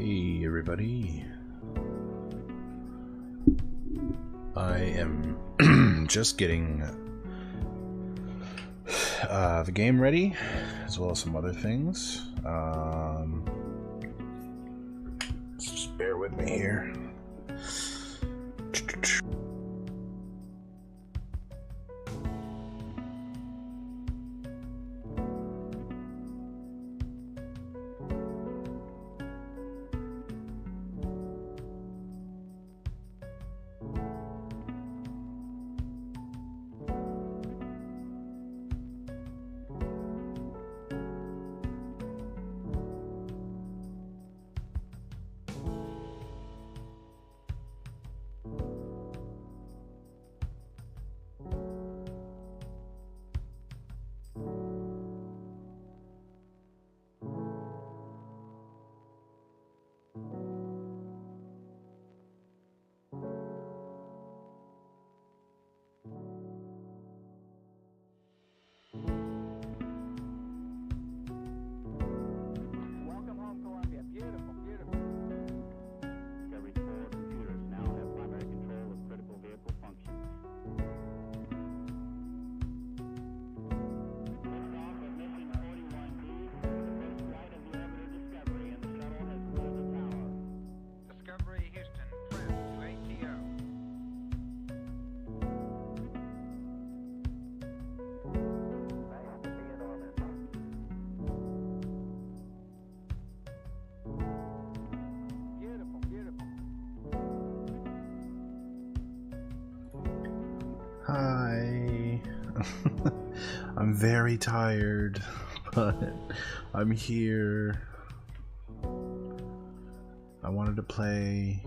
Hey everybody, I am just getting the game ready, as well as some other things. Just bear with me here. Hi. I'm very tired, but I'm here. I wanted to play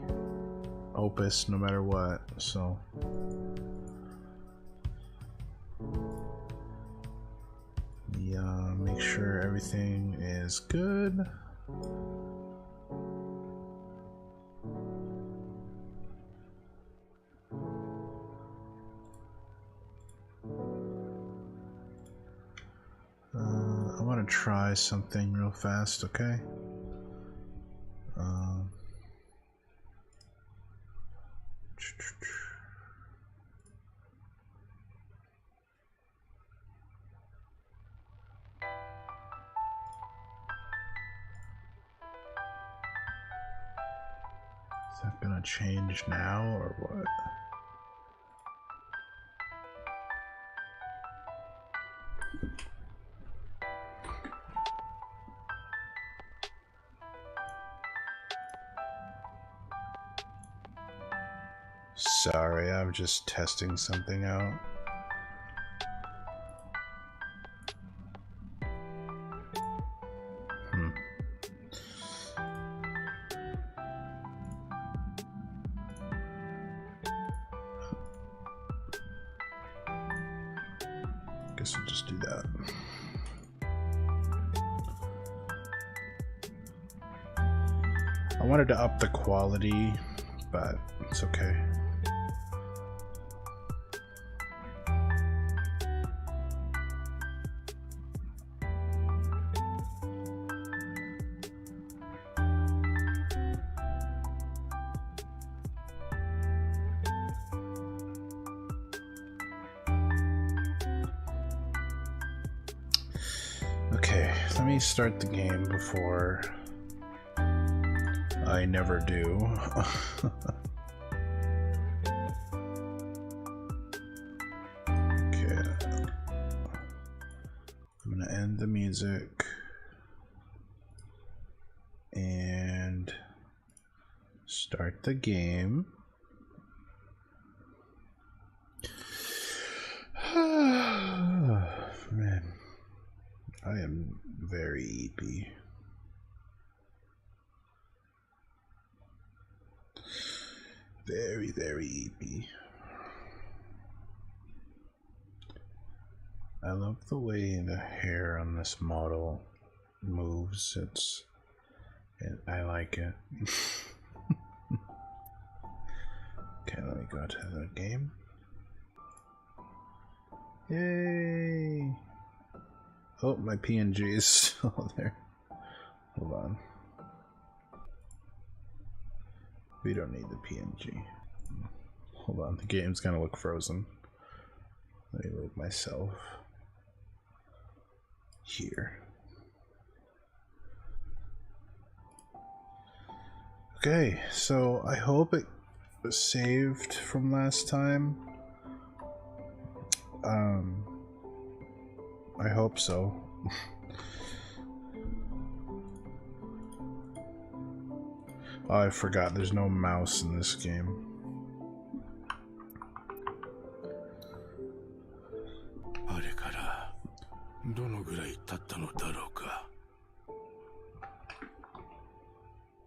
OPUS no matter what, so yeah, make sure everything is good. I want to try something real fast, okay? Is that gonna change now or what? Sorry, I'm just testing something out. Guess I'll just do that. I wanted to up the quality, but it's okay. Okay, let me start the game before I never do. Okay, I'm gonna end the music and start the game. Man, I am very Eepy. Very, very Eepy. I love the way the hair on this model moves. I like it. Okay, let me go to the game. Yay! Oh, my PNG is still there. Hold on. We don't need the PNG. Hold on, the game's gonna look frozen. Let me move myself here. Okay, so I hope it was saved from last time. I hope so. Oh, I forgot there's no mouse in this game.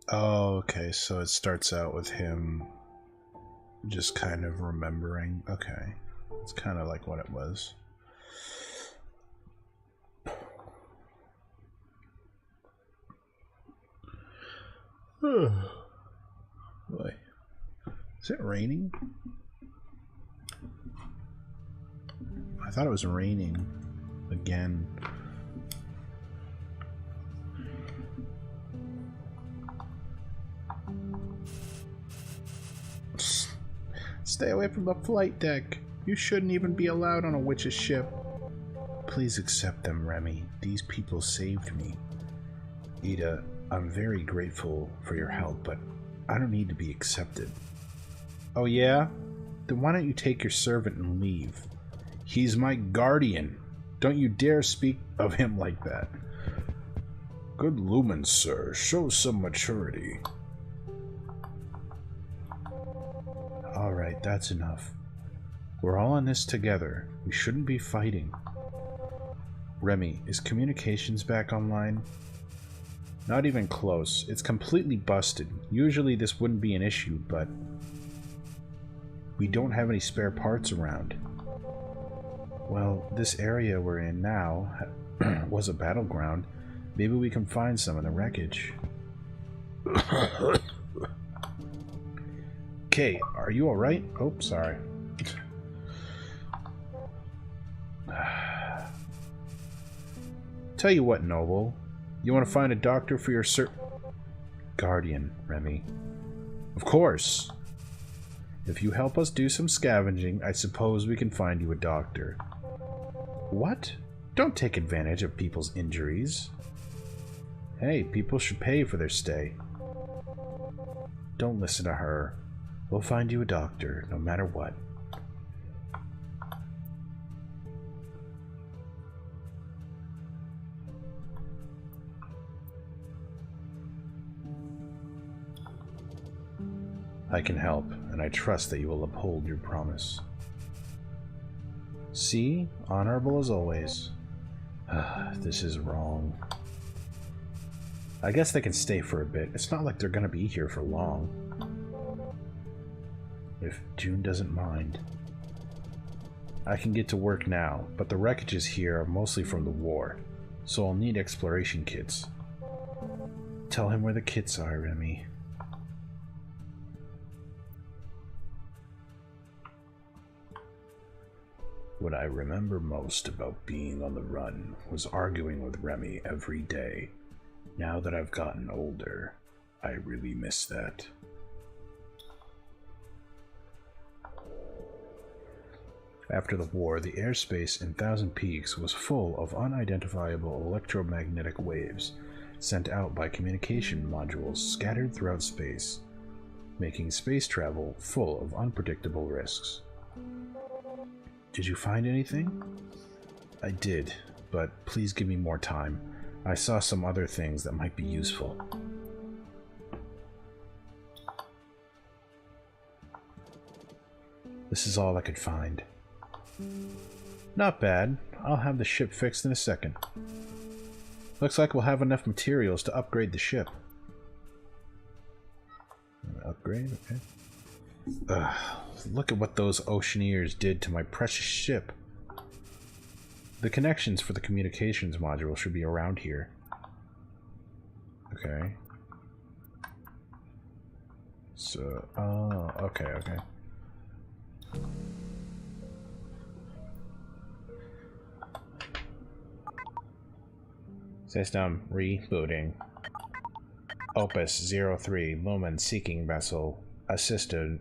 Oh, okay, so it starts out with him just kind of remembering. Okay, it's kind of like what it was. Boy, is it raining? I thought it was raining again. Stay away from the flight deck. You shouldn't even be allowed on a witch's ship. Please accept them, Remy. These people saved me. Ida, I'm very grateful for your help, but I don't need to be accepted. Oh yeah? Then why don't you take your servant and leave? He's my guardian. Don't you dare speak of him like that. Good lumens, sir. Show some maturity. Alright, that's enough. We're all in this together. We shouldn't be fighting. Remy, is communications back online? Not even close. It's completely busted. Usually this wouldn't be an issue, but we don't have any spare parts around. Well, this area we're in now was a battleground. Maybe we can find some in the wreckage. Okay, are you alright? Oh, sorry. Tell you what, Noble. You want to find a doctor for your guardian, Remy? Of course. If you help us do some scavenging, I suppose we can find you a doctor. What? Don't take advantage of people's injuries. Hey, people should pay for their stay. Don't listen to her. We'll find you a doctor, no matter what. I can help, and I trust that you will uphold your promise. See? Honorable as always. This is wrong. I guess they can stay for a bit. It's not like they're gonna be here for long. If June doesn't mind. I can get to work now, but the wreckages here are mostly from the war, so I'll need exploration kits. Tell him where the kits are, Remy. What I remember most about being on the run was arguing with Remy every day. Now that I've gotten older, I really miss that. After the war, the airspace in Thousand Peaks was full of unidentifiable electromagnetic waves sent out by communication modules scattered throughout space, making space travel full of unpredictable risks. Did you find anything? I did, but please give me more time. I saw some other things that might be useful. This is all I could find. Not bad. I'll have the ship fixed in a second. Looks like we'll have enough materials to upgrade the ship. Upgrade? Okay. Look at what those oceaneers did to my precious ship. The connections for the communications module should be around here. Okay. So, oh, okay. System rebooting. OPUS 03 Lumen seeking vessel assistive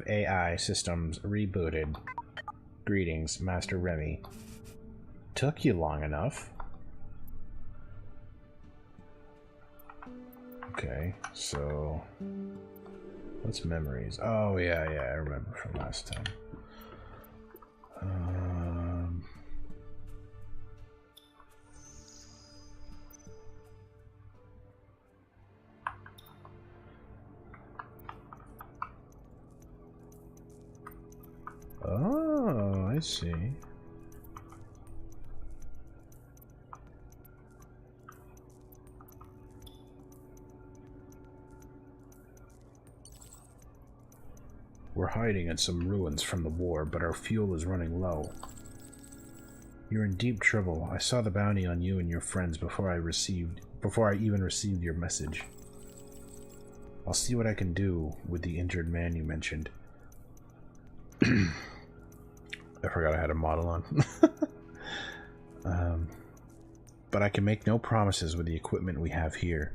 AI systems rebooted. Greetings, Master Remy. Took you long enough. Okay, so what's memories? Oh yeah, I remember from last time. Oh, I see. We're hiding in some ruins from the war, but our fuel is running low. You're in deep trouble. I saw the bounty on you and your friends before I even received your message. I'll see what I can do with the injured man you mentioned. I forgot I had a model on. But I can make no promises with the equipment we have here.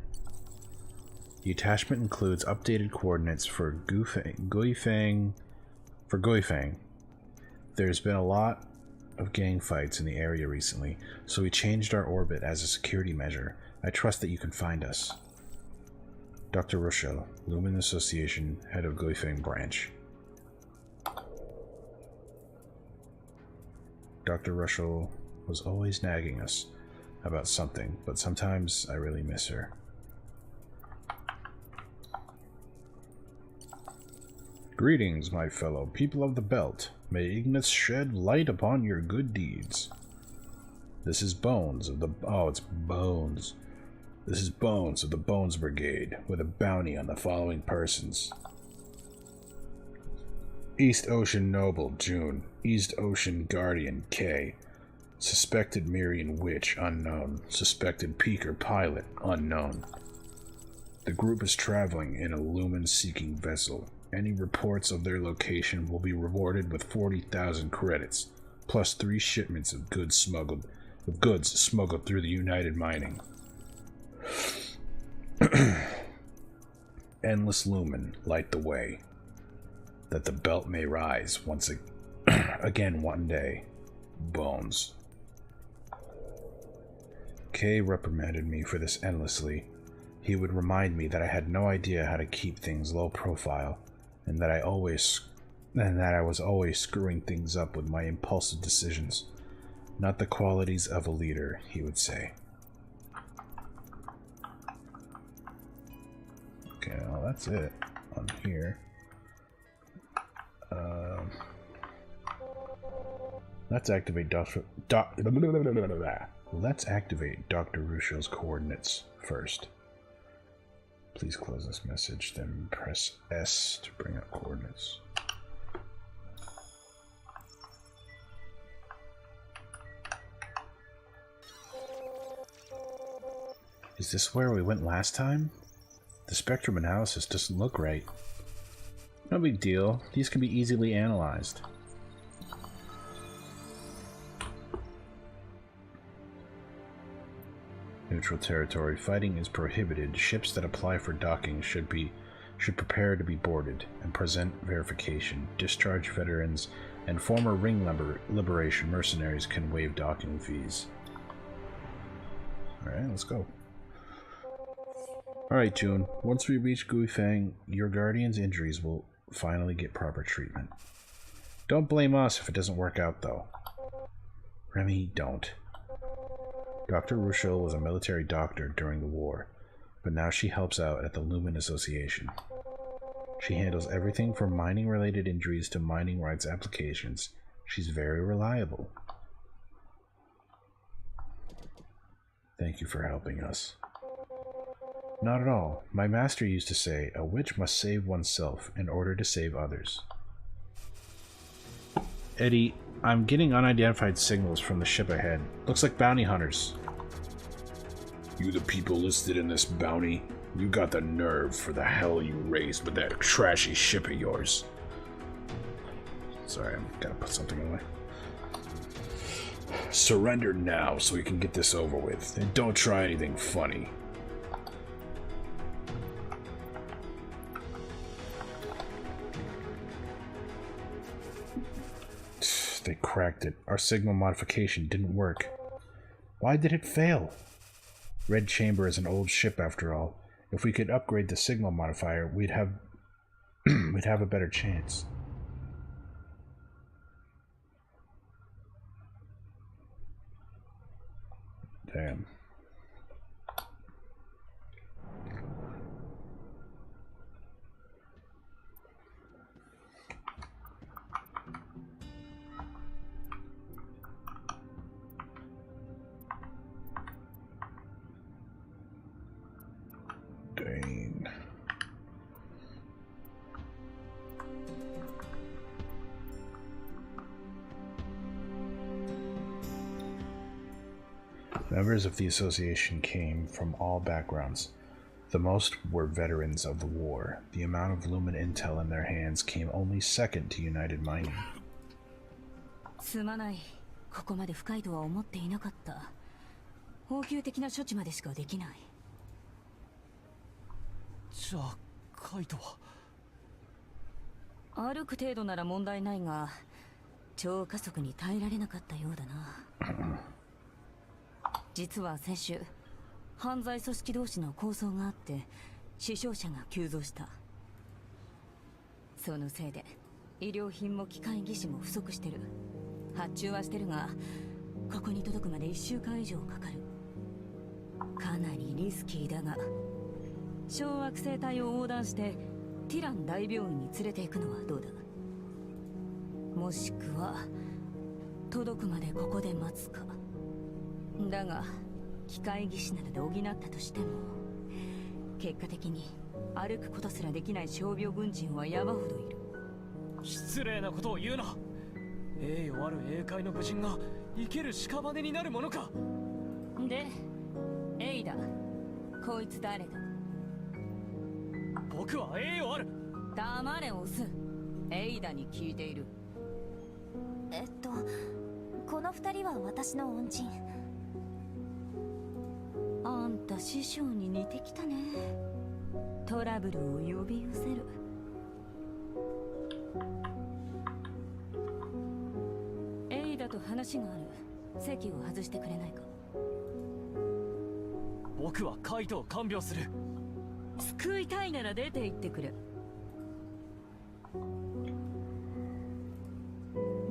The attachment includes updated coordinates for Guifang. There's been a lot of gang fights in the area recently, so we changed our orbit as a security measure. I trust that you can find us. Dr. Rochelle, Lumen Association, head of Guifang branch. Dr. Russell was always nagging us about something, but sometimes I really miss her. Greetings, my fellow people of the Belt. May Ignis shed light upon your good deeds. This is Bones of the... Oh, it's Bones. This is Bones of the Bones Brigade, with a bounty on the following persons. East Ocean Noble, June. East Ocean Guardian, K. Suspected Mirian Witch, unknown. Suspected Peaker Pilot, unknown. The group is traveling in a lumen-seeking vessel. Any reports of their location will be rewarded with 40,000 credits, plus 3 shipments of goods smuggled through the United Mining. Endless lumen, light the way, that the belt may rise once again one day. Bones. Kay reprimanded me for this endlessly. He would remind me that I had no idea how to keep things low profile, and that I was always screwing things up with my impulsive decisions. Not the qualities of a leader, he would say. Okay, well that's it on here. Let's activate Let's activate Dr. Rusho's coordinates first. Please close this message, then press S to bring up coordinates. Is this where we went last time? The spectrum analysis doesn't look right. No big deal. These can be easily analyzed. Neutral territory. Fighting is prohibited. Ships that apply for docking should prepare to be boarded and present verification. Discharged veterans and former Ring Liberation mercenaries can waive docking fees. Alright, let's go. Alright, June. Once we reach Guifang, your guardian's injuries will finally get proper treatment. Don't blame us if it doesn't work out, though. Remy, don't. Dr. Rochelle was a military doctor during the war, but now she helps out at the Lumen Association. She handles everything from mining-related injuries to mining rights applications. She's very reliable. Thank you for helping us. Not at all. My master used to say, a witch must save oneself in order to save others. Eddie, I'm getting unidentified signals from the ship ahead. Looks like bounty hunters. You the people listed in this bounty? You got the nerve for the hell you raised with that trashy ship of yours. Sorry, I'm gotta put something away. Surrender now so we can get this over with, and don't try anything funny. They cracked it. Our signal modification didn't work. Why did it fail? Red Chamber is an old ship after all. If we could upgrade the signal modifier, we'd have we'd have a better chance. Damn. Dang. Members of the association came from all backgrounds. The most were veterans of the war. The amount of Lumen intel in their hands came only second to United Mining. すまない。ここまで深いとは思っていなかった。応急的な処置までしかできない。じゃあ、カイトは歩く程度なら問題ないが、超加速に耐えられなかったようだな。実は先週、犯罪組織同士の抗争があって死傷者が急増した。そのせいで医療品も機械技師も不足してる。発注はしてるが、ここに届くまで1週間以上かかる。かなりリスキーだが、小惑星帯を横断してティラン大病院に連れて行くのはどうだ。もしくは届くまでここで待つか。だが機械技師などで補ったとしても、結果的に歩くことすらできない傷病軍人は山ほどいる。失礼なことを言うな。栄誉ある英海の武人が生ける屍になるものか。で、エイダ、こいつ誰だ。僕は栄誉ある。黙れオス。エイダに聞いている。この二人は私の恩人。あんた師匠に似てきたね。トラブルを呼び寄せる。エイダと話がある。席を外してくれないか。僕はカイトを看病する。救いたいなら出て行ってくれ。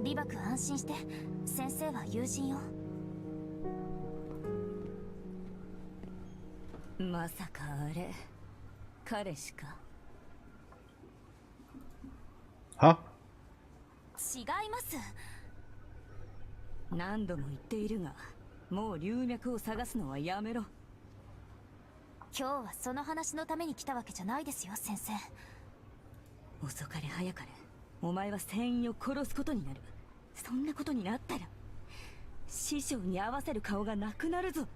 リバク安心して、先生は友人よ。まさかあれ、彼氏か。は？違います。何度も言っているが、もう龍脈を探すのはやめろ。今日はその話のために来たわけじゃないですよ、先生。遅かれ早かれ、お前は船員を殺すことになる。そんなことになったら師匠に合わせる顔がなくなるぞ。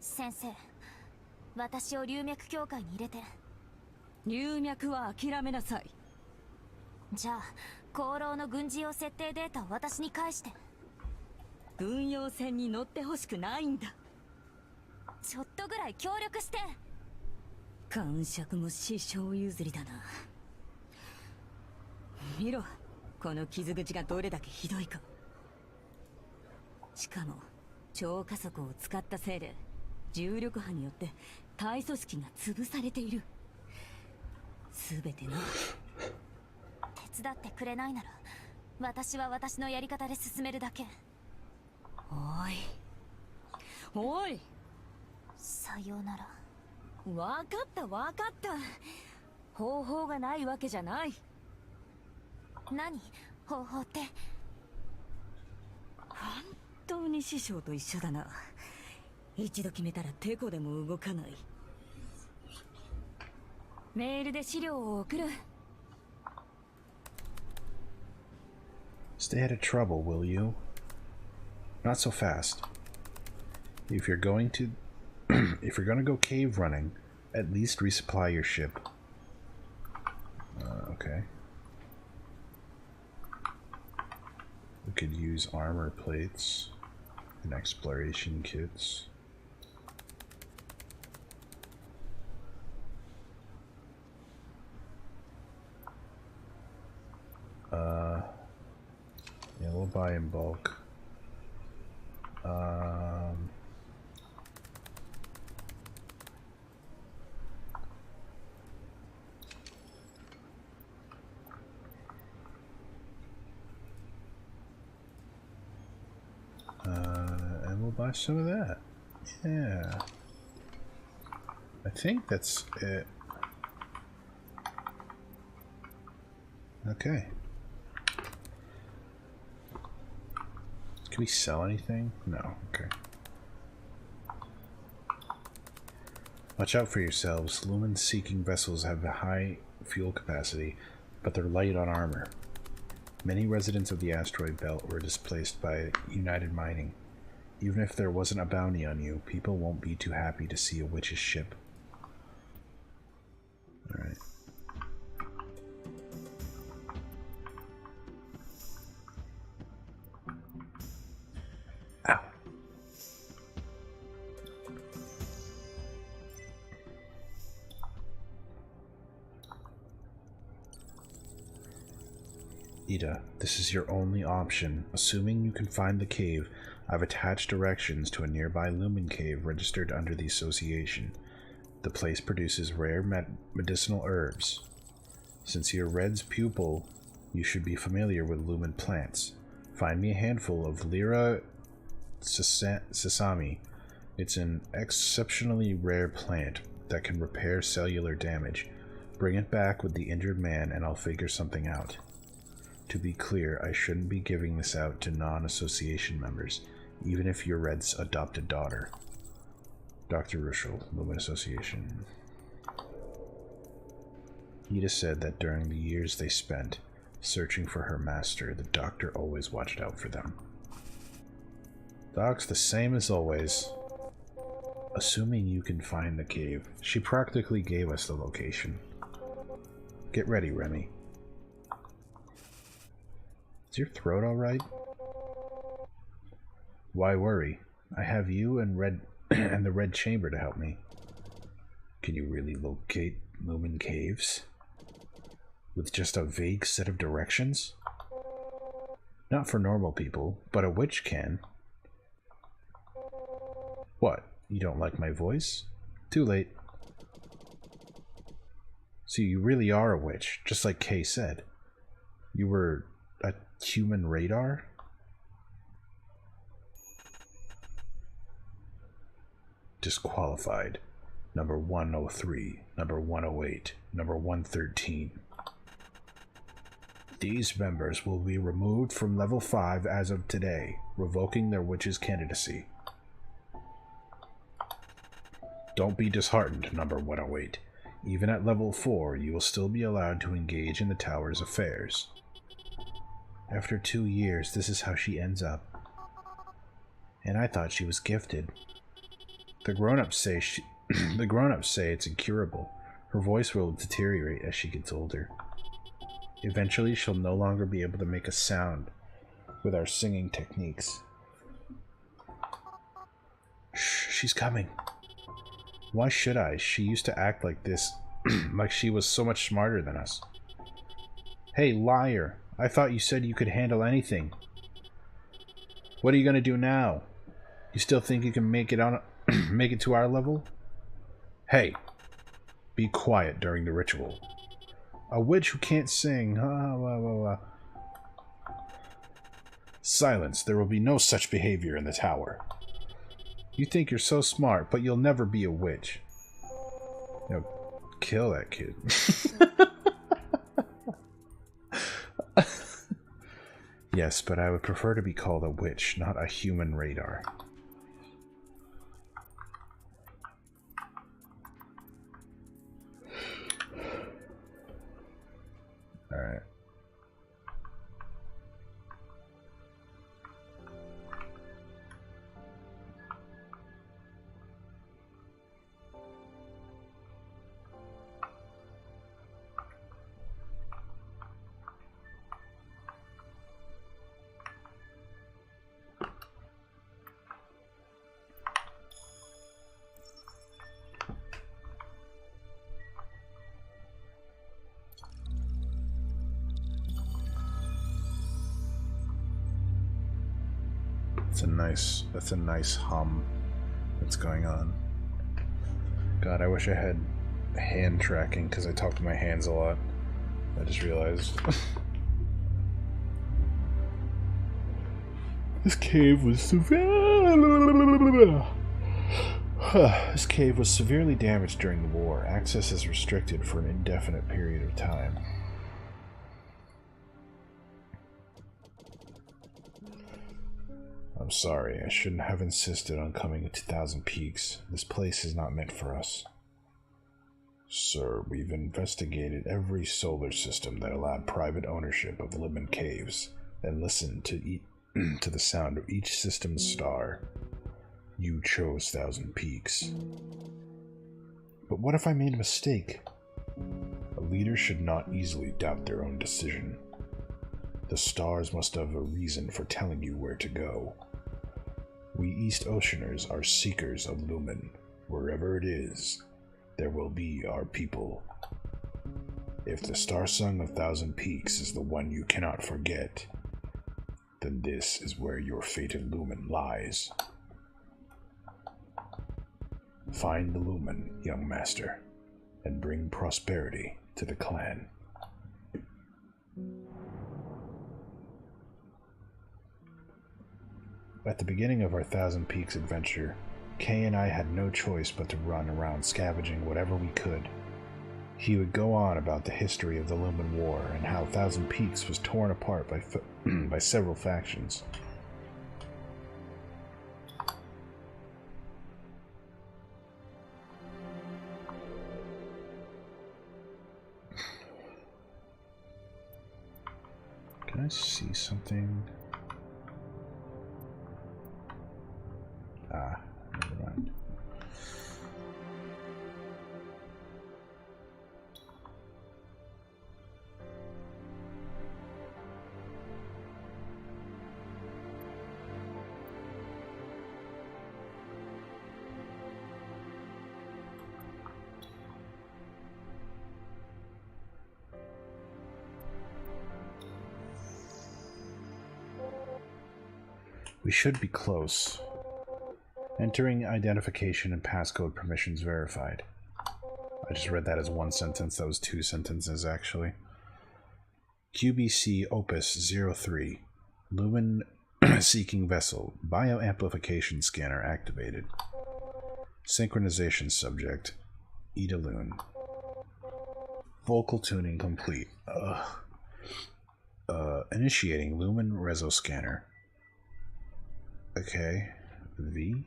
先生、私を龍脈協会に入れて。龍脈は諦めなさい。じゃあ功労の軍事用設定データを私に返して。軍用船に乗ってほしくないんだ。ちょっとぐらい協力して。感触も師匠譲りだな。見ろ、この傷口がどれだけひどいか。しかも超加速を使ったせいで重力波によって体組織が潰されている。全ての手伝ってくれないなら、私は私のやり方で進めるだけ。おいおい。さようなら。分かった分かった。方法がないわけじゃない。何方法って。本当に師匠と一緒だな。一度決めたらテコでも動かない。メールで資料を送る。Stay out of trouble, will you? Not so fast. If you're going to go cave running, at least resupply your ship. Okay. We could use armor plates and exploration kits. buy in bulk. And we'll buy some of that. Yeah. I think that's it. Okay. Can we sell anything? No. Okay. Watch out for yourselves. Lumen-seeking vessels have a high fuel capacity, but they're light on armor. Many residents of the asteroid belt were displaced by United Mining. Even if there wasn't a bounty on you, people won't be too happy to see a witch's ship. Alright. Ow. Ida, this is your only option. Assuming you can find the cave, I've attached directions to a nearby Lumen cave registered under the association. The place produces rare medicinal herbs. Since you're Red's pupil, you should be familiar with Lumen plants. Find me a handful of Lyra sesame. It's an exceptionally rare plant that can repair cellular damage. Bring it back with the injured man and I'll figure something out. To be clear, I shouldn't be giving this out to non-association members, even if you're Red's adopted daughter. Dr. Ruschel, Lumen Association. Ida said that during the years they spent searching for her master, the doctor always watched out for them. Doc's the same as always. Assuming you can find the cave. She practically gave us the location. Get ready, Remy. Is your throat alright? Why worry? I have you and and the Red Chamber to help me. Can you really locate Lumen Caves? With just a vague set of directions? Not for normal people, but a witch can. What? You don't like my voice? Too late. So you really are a witch, just like Kay said. You were a human radar? Disqualified. Number 103, number 108, number 113. These members will be removed from level 5 as of today, revoking their witch's candidacy. Don't be disheartened, number 108. Even at level 4, you will still be allowed to engage in the tower's affairs. After 2 years, this is how she ends up. And I thought she was gifted. The grown-ups say it's incurable. Her voice will deteriorate as she gets older. Eventually, she'll no longer be able to make a sound with our singing techniques. Shh, she's coming. Why should I? She used to act like this, like she was so much smarter than us. Hey, liar. I thought you said you could handle anything. What are you gonna do now? You still think you can make it to our level? Hey, be quiet during the ritual. A witch who can't sing. Silence. There will be no such behavior in the tower. You think you're so smart, but you'll never be a witch. No, kill that kid. Yes, but I would prefer to be called a witch, not a human radar. Alright. That's a nice hum that's going on. God, I wish I had hand tracking because I talk with my hands a lot. I just realized. This cave was severely damaged during the war. Access is restricted for an indefinite period of time. I'm sorry, I shouldn't have insisted on coming to 2,000 Peaks. This place is not meant for us. Sir, we've investigated every solar system that allowed private ownership of Limon Caves and listened to to the sound of each system's star. You chose 1,000 Peaks. But what if I made a mistake? A leader should not easily doubt their own decision. The stars must have a reason for telling you where to go. We East Oceaners are seekers of Lumen. Wherever it is, there will be our people. If the Starsong of 1,000 Peaks is the one you cannot forget, then this is where your fated Lumen lies. Find the Lumen, young master, and bring prosperity to the clan. At the beginning of our 1,000 Peaks adventure, Kay and I had no choice but to run around scavenging whatever we could. He would go on about the history of the Lumen War and how 1,000 Peaks was torn apart by several factions. Can I see something? Ah, never mind. We should be close. Entering identification and passcode permissions verified. I just read that as one sentence. That was two sentences, actually. QBC OPUS 03. Lumen seeking vessel. Bioamplification scanner activated. Synchronization subject. Idaloon. Vocal tuning complete. Initiating Lumen Reso scanner. Okay. V.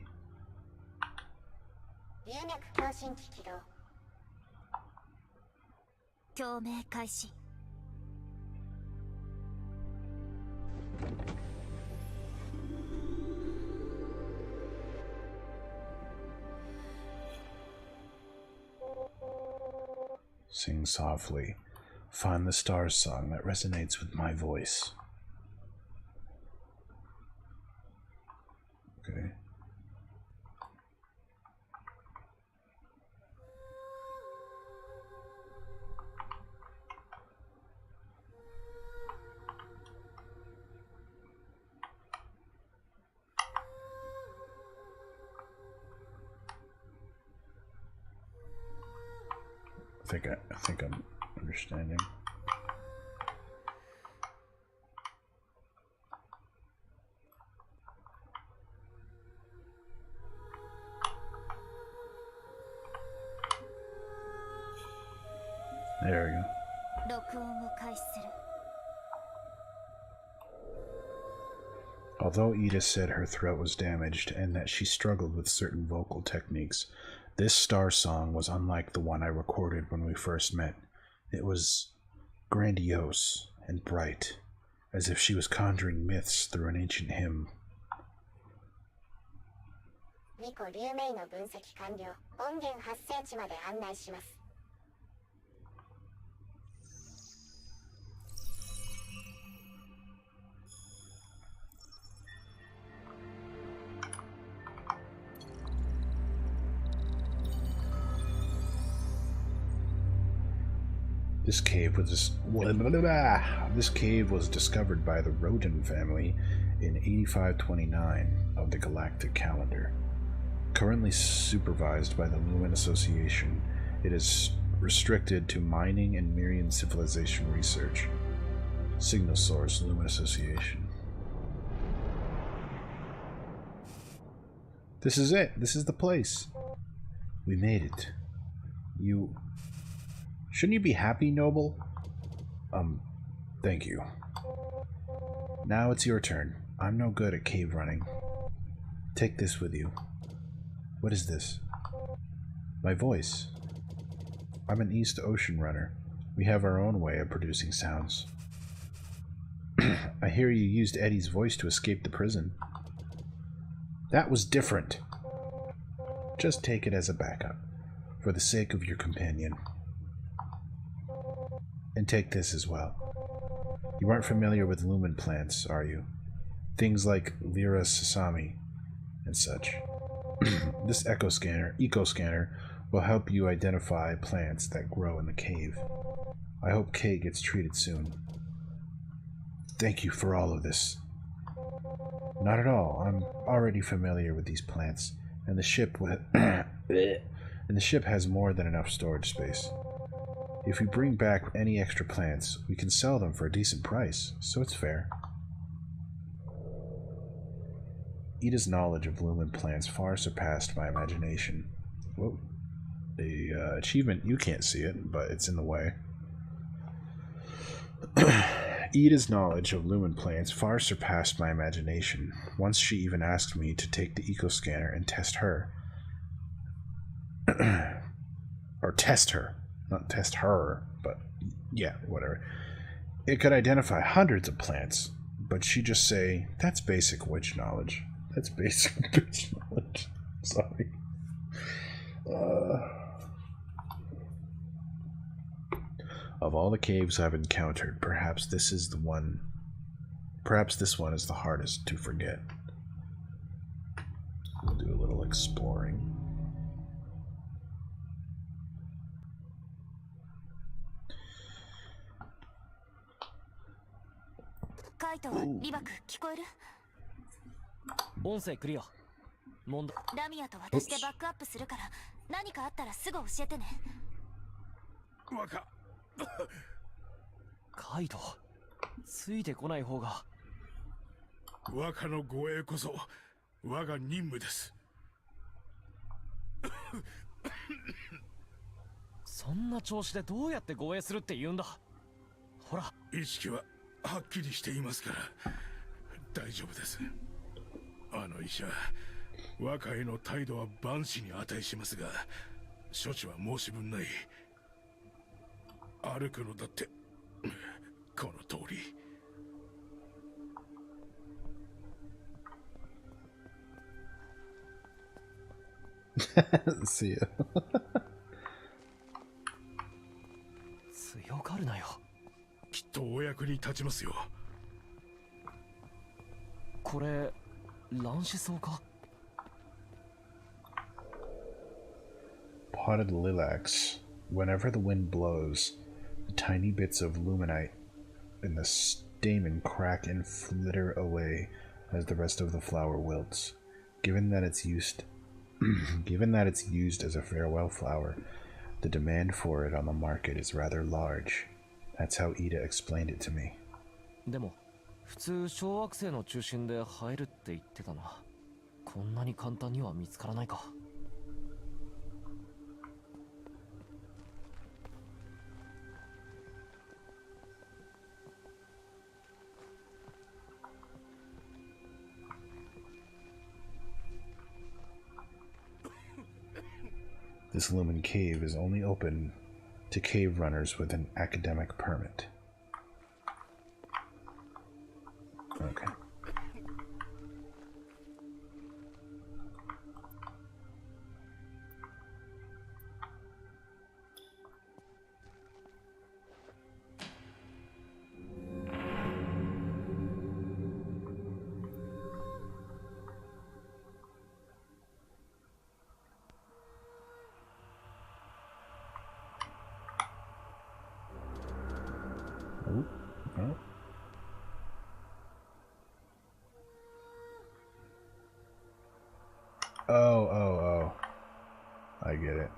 Sing softly. Find the Starsong that resonates with my voice. Okay. I think I'm understanding. There we go. Although Edith said her throat was damaged and that she struggled with certain vocal techniques, this Starsong was unlike the one I recorded when we first met. It was grandiose and bright, as if she was conjuring myths through an ancient hymn. This cave was discovered by the Rodin family in 8529 of the galactic calendar. Currently supervised by the Lumen Association, it is restricted to mining and Mirian civilization research. Signal source, Lumen Association. This is it. This is the place. We made it. You... Shouldn't you be happy, Noble? Thank you. Now it's your turn. I'm no good at cave running. Take this with you. What is this? My voice. I'm an East Ocean runner. We have our own way of producing sounds. I hear you used Eddie's voice to escape the prison. That was different. Just take it as a backup, for the sake of your companion. And take this as well. You aren't familiar with lumen plants, are you? Things like Lyra sesame and such. This eco scanner will help you identify plants that grow in the cave. I hope Kay gets treated soon. Thank you for all of this. Not at all. I'm already familiar with these plants, and the ship has more than enough storage space. If we bring back any extra plants, we can sell them for a decent price, so it's fair. Ida's knowledge of lumen plants far surpassed my imagination. Whoa. The achievement, you can't see it, but it's in the way. Ida's knowledge of lumen plants far surpassed my imagination. Once she even asked me to take the eco scanner and test her. Or test her. Not test her, but yeah, whatever. It could identify hundreds of plants, but she'd just say, that's basic witch knowledge. That's basic witch knowledge. Sorry. Of all the caves I've encountered, perhaps this one is the hardest to forget. We'll do a little exploring. Kaito, Ribaku, 聞こえる？音声クリア。ラミアと私でバックアップするから、何かあったらすぐ教えてね。カイト、ついてこない方が。若の護衛こそ我が任務です。そんな調子でどうやって護衛するって言うんだ。ほら、意識ははっきりしていますから大丈夫です。あの医者、若への態度は万死に値しますが、処置は申し分ない。歩くのだってこの通り。See ya. 強がるなよ。きっとお役に立ちますよ。これ乱視草か？ Potted lilacs. Whenever the wind blows, the tiny bits of luminite in the stamen crack and flitter away as the rest of the flower wilts. Given that it's used as a farewell flower, the demand for it on the market is rather large. That's how Ida explained it to me. でも普通小惑星の中心で生えるって言ってたな。こんなに簡単には見つからないか。This lumen cave is only open to cave runners with an academic permit. Okay. Oh. I get it.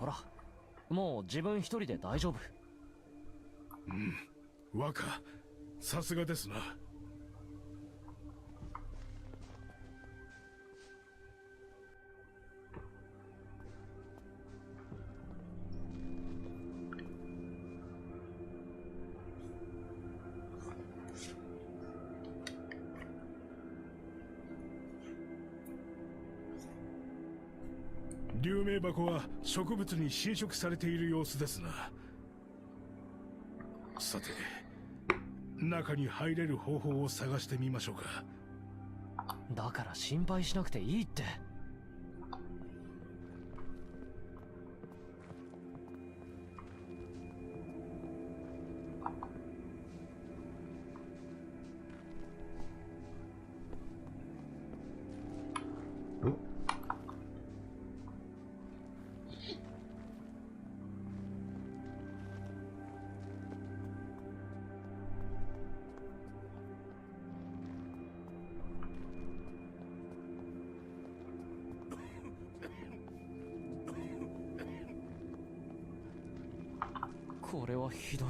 ほら、もう自分一人で大丈夫。若、さすがですな。流明箱は植物に侵食されている様子ですな。さて、中に入れる方法を探してみましょうか。だから心配しなくていいって。これはひどい。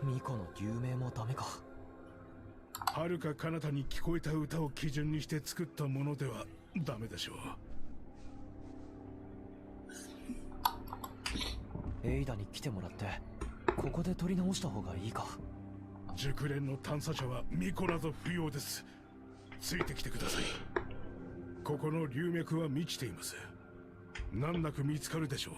巫女の流明もダメか。遥か彼方に聞こえた歌を基準にして作ったものではダメでしょう。エイダに来てもらってここで取り直した方がいいか。熟練の探査者は巫女など不要です。ついてきてください。ここの流脈は満ちています。難なく見つかるでしょう。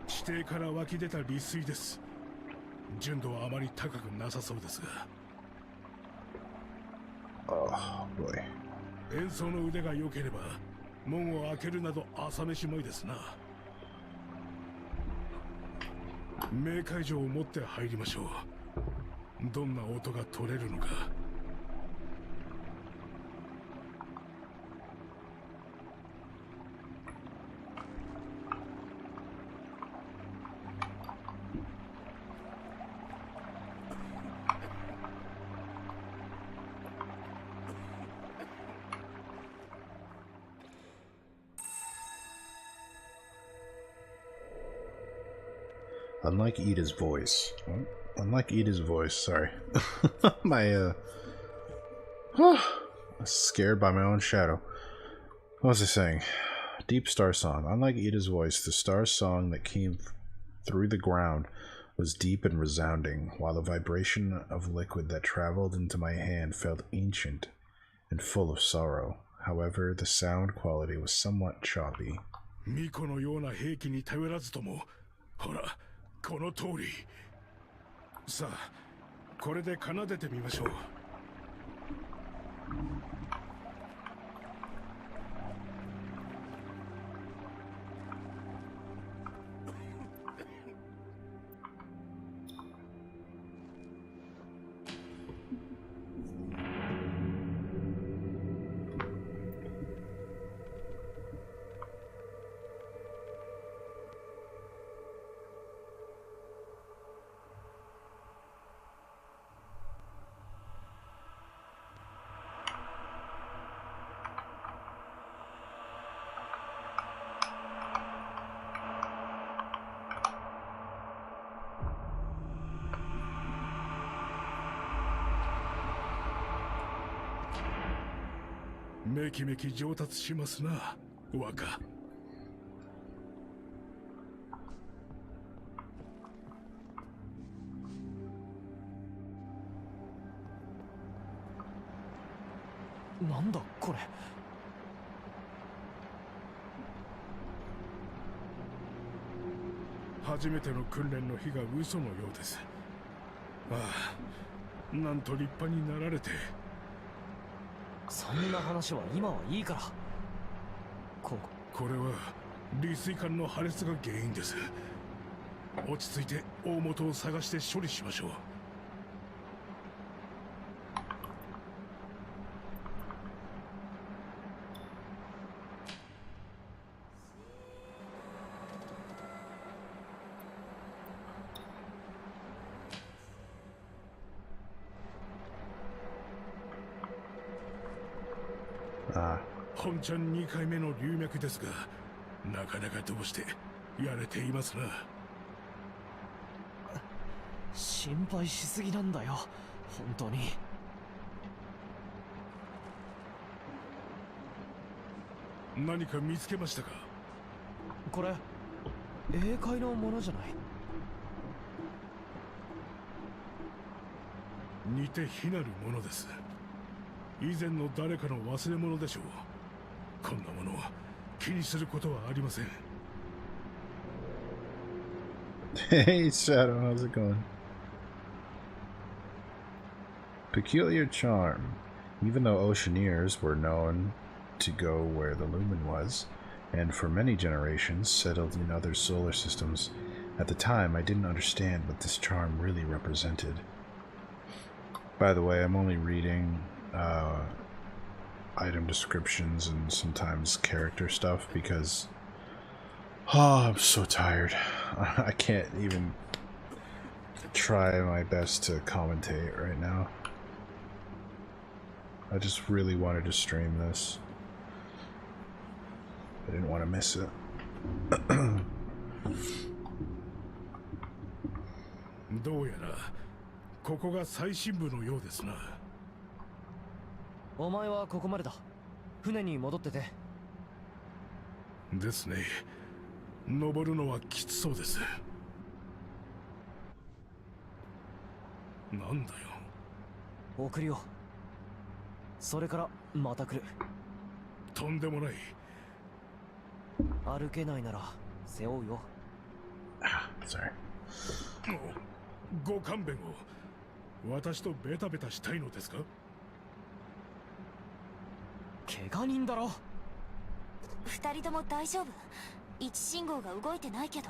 地底から湧き出た利水です。純度はあまり高くなさそうですが。Oh boy. 演奏の腕が良ければ門を開けるなど朝飯前ですな。冥界錠を持って入りましょう。どんな音が取れるのか。Unlike Ida's voice. Unlike Ida's voice, sorry. My, scared by my own shadow. What was I saying? Deep Star Song. Unlike Ida's voice, the star song that came through the ground was deep and resounding, while the vibration of liquid that traveled into my hand felt ancient and full of sorrow. However, the sound quality was somewhat choppy. 巫女のような兵器に頼らずとも、ほら、この通り。さあ、これで奏でてみましょう。めきめき上達しますな、若。なんだこれ。初めての訓練の日が嘘のようです。ああ、なんと立派になられて。そんな話は今はいいから。これは利水管の破裂が原因です。落ち着いて大元を探して処理しましょう。本ちゃん2回目の流脈ですが、なかなかどうしてやれていますな。心配しすぎなんだよ、本当に。何か見つけましたか？これ英会のものじゃない？似て非なるものです。以前の誰かの忘れ物でしょう。こんなもの気にすることはありません。Hey Shadow, how's it going? Peculiar charm. Even though Oceaneers were known to go where the lumen was, and for many generations settled in other solar systems, at the time I didn't understand what this charm really represented. By the way, I'm only reading item descriptions and sometimes character stuff because I'm so tired. I can't even try my best to commentate right now. I just really wanted to stream this. I didn't want to miss it. どうやらここが最深部のようですな。お前はここまでだ。船に戻ってて。ですね。登るのはきつそうです。なんだよ。送るよ。それからまた来る。とんでもない。歩けないなら背負うよ。Sorry. ご勘弁を。私とベタベタしたいのですか？怪我人だろ。二人とも大丈夫？位置信号が動いてないけど。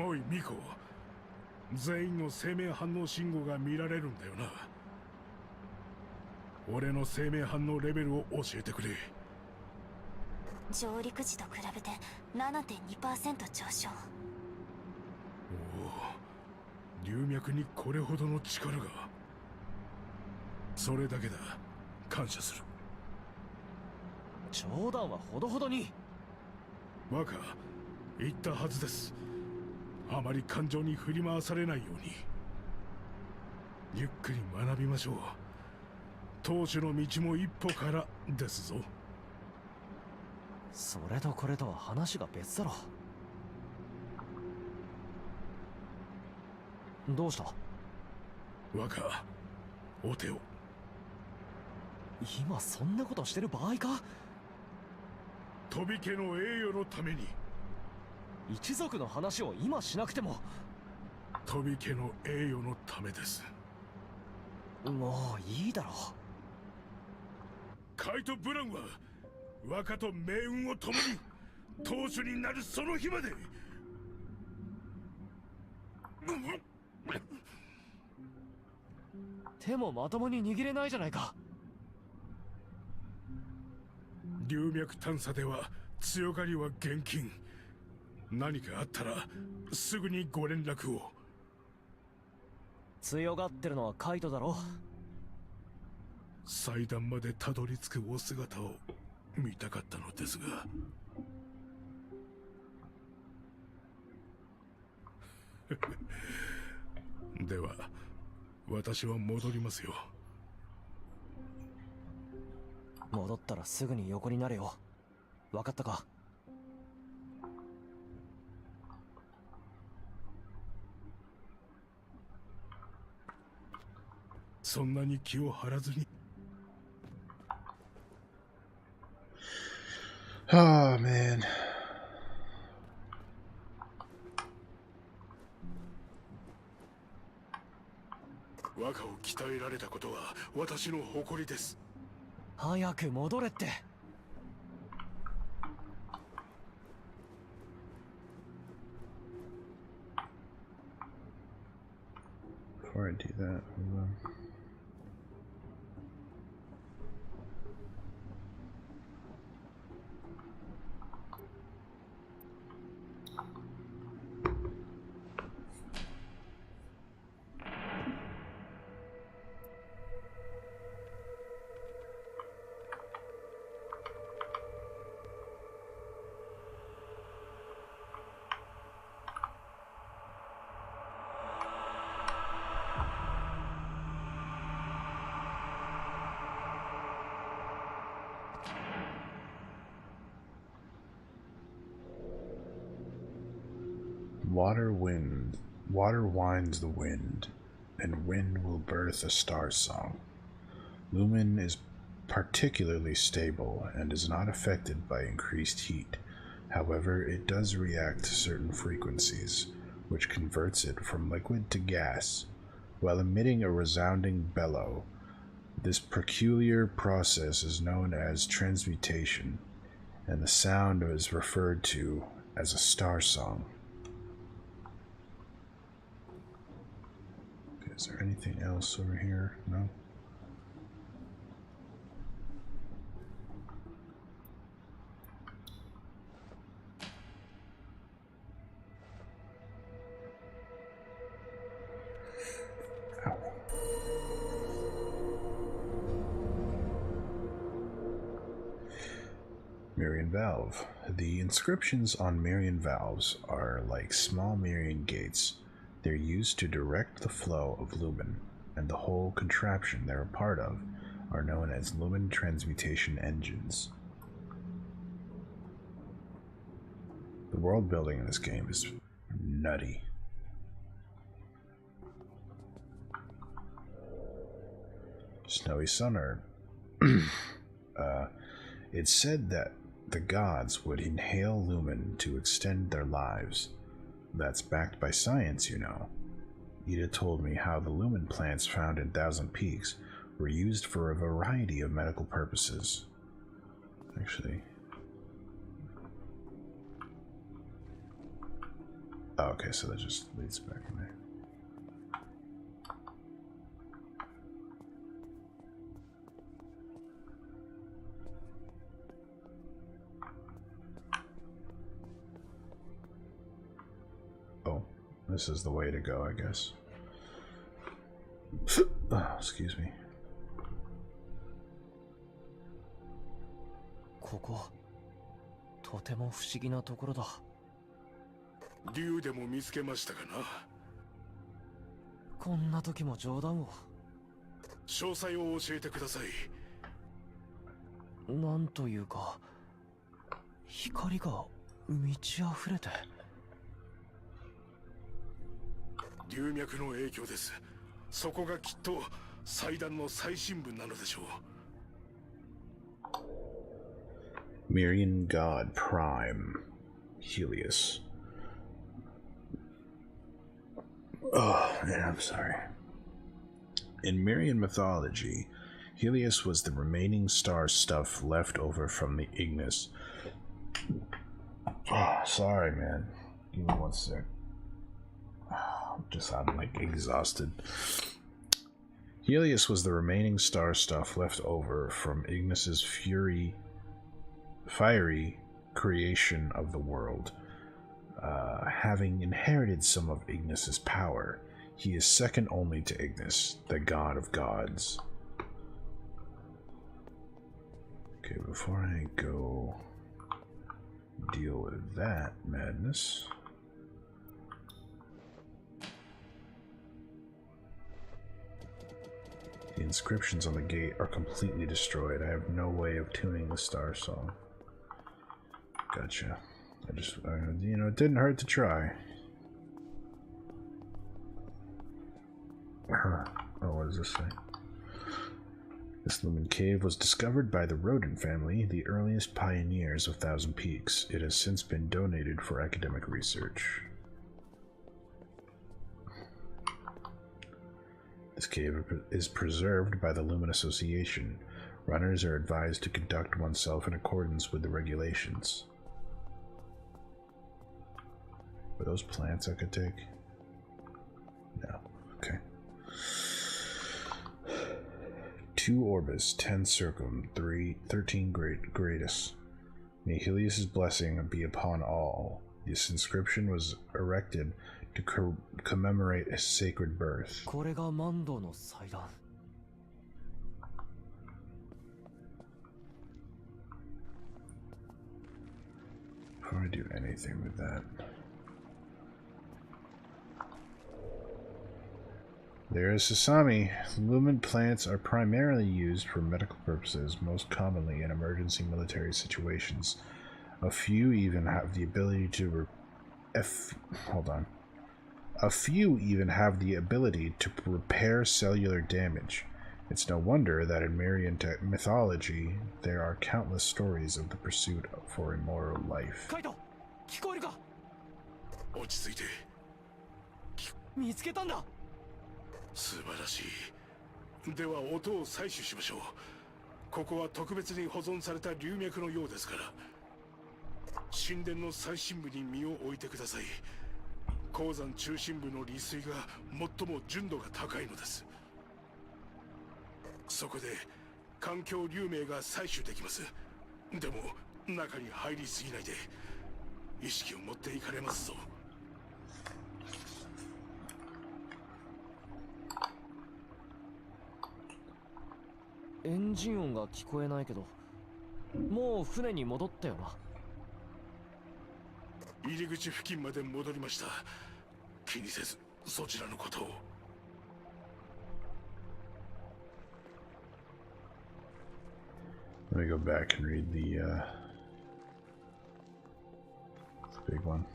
おいミコ、全員の生命反応信号が見られるんだよな。俺の生命反応レベルを教えてくれ。上陸時と比べて 7.2% 上昇。おお、流脈にこれほどの力が。それだけだ。感謝する。冗談はほどほどに。若、言ったはずです。あまり感情に振り回されないように。ゆっくり学びましょう。当主の道も一歩からですぞ。それとこれとは話が別だろ。どうした？若、お手を。今そんなことしてる場合か？飛び家の栄誉のために。一族の話を今しなくても。飛び家の栄誉のためです。もういいだろ。カイト・ブラウンは若と命運を共に当主になるその日まで。手もまともに握れないじゃないか。流脈探査では強がりは厳禁。何かあったらすぐにご連絡を。強がってるのはカイトだろ。祭壇までたどり着くお姿を見たかったのですが。では私は戻りますよ。戻ったらすぐに横になれよ。分かったか？そんなに気を張らずに。Oh man. 若、和歌を鍛えられたことは私の誇りです。早く戻れって。Before I do that, hold on. Water winds the wind, and wind will birth a Starsong. Lumen is particularly stable and is not affected by increased heat. However, it does react to certain frequencies, which converts it from liquid to gas, while emitting a resounding bellow. This peculiar process is known as transmutation, and the sound is referred to as a Starsong. Is there anything else over here? No? Ow. Mirian Valve. The inscriptions on Mirian valves are like small Mirian gates. They're used to direct the flow of lumen, and the whole contraption they're a part of are known as lumen transmutation engines. The world building in this game is nutty. Snowy Summer. It's said that the gods would inhale lumen to extend their lives. That's backed by science, you know. Ida told me how the lumen plants found in Thousand Peaks were used for a variety of medical purposes. Actually... oh, okay, so that just leads back in there. Oh, this is the way to go, I guess. Oh, excuse me. ここ、とても不思議なところだ。竜でも見つけましたかな。こんな時も冗談を。詳細を教えてください。なんというか、光が満ち溢れて。龍脈の影響です。そこがきっと祭壇の最深部なのでしょう。Mirian God Prime, Helios. Oh, man, I'm sorry. In Mirian mythology, Helios was the remaining star stuff left over from the Ignis. Oh, sorry, man. Give me one sec. I'm like exhausted. Helios was the remaining star stuff left over from Ignis's fiery creation of the world. Having inherited some of Ignis's power, he is second only to Ignis, the god of gods. Okay, before I go deal with that madness... the inscriptions on the gate are completely destroyed. I have no way of tuning the Starsong. Gotcha. You know, it didn't hurt to try. Oh, what does this say? This lumen cave was discovered by the rodent family, the earliest pioneers of Thousand Peaks. It has since been donated for academic research. This cave is preserved by the Lumen Association. Runners are advised to conduct oneself in accordance with the regulations. Are those plants I could take? No. Okay. 2 Orbis, 10 Circum, 13 Gradus. May Helios' blessing be upon all. This inscription was erected to commemorate his sacred birth. Before I do anything with that. There is Sasami. Lumen plants are primarily used for medical purposes, most commonly in emergency military situations. A few even have the ability to repair cellular damage. It's no wonder that in Marian mythology there are countless stories of the pursuit for immortal life. Kaito, 聞こえるか? 落ち着いて。見つけたんだ。素晴らしい。では音を採取しましょう。ここは特別に保存された龍脈のようですから。神殿の最深部に身を置いてください。鉱山中心部の利水が最も純度が高いのです。そこで環境龍明が採取できます。でも中に入りすぎないで。意識を持っていかれますぞ。エンジン音が聞こえないけど、もう船に戻ったよな。入り口付近まで戻りました。気にせずそちらのことを。Let me go back and read the big one.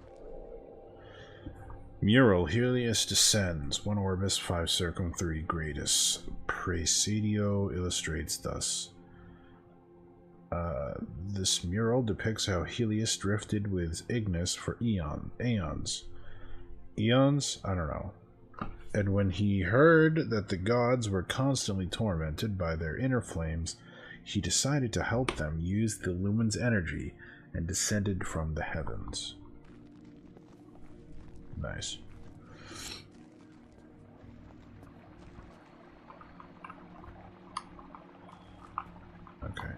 Mural, Helios descends. 1 Orbis, 5 Circum, 3 Gradus. Presidio illustrates thus. This mural depicts how Helios drifted with Ignis for aeons. Eons? I don't know. And when he heard that the gods were constantly tormented by their inner flames, he decided to help them use the lumen's energy and descended from the heavens. Nice. Okay.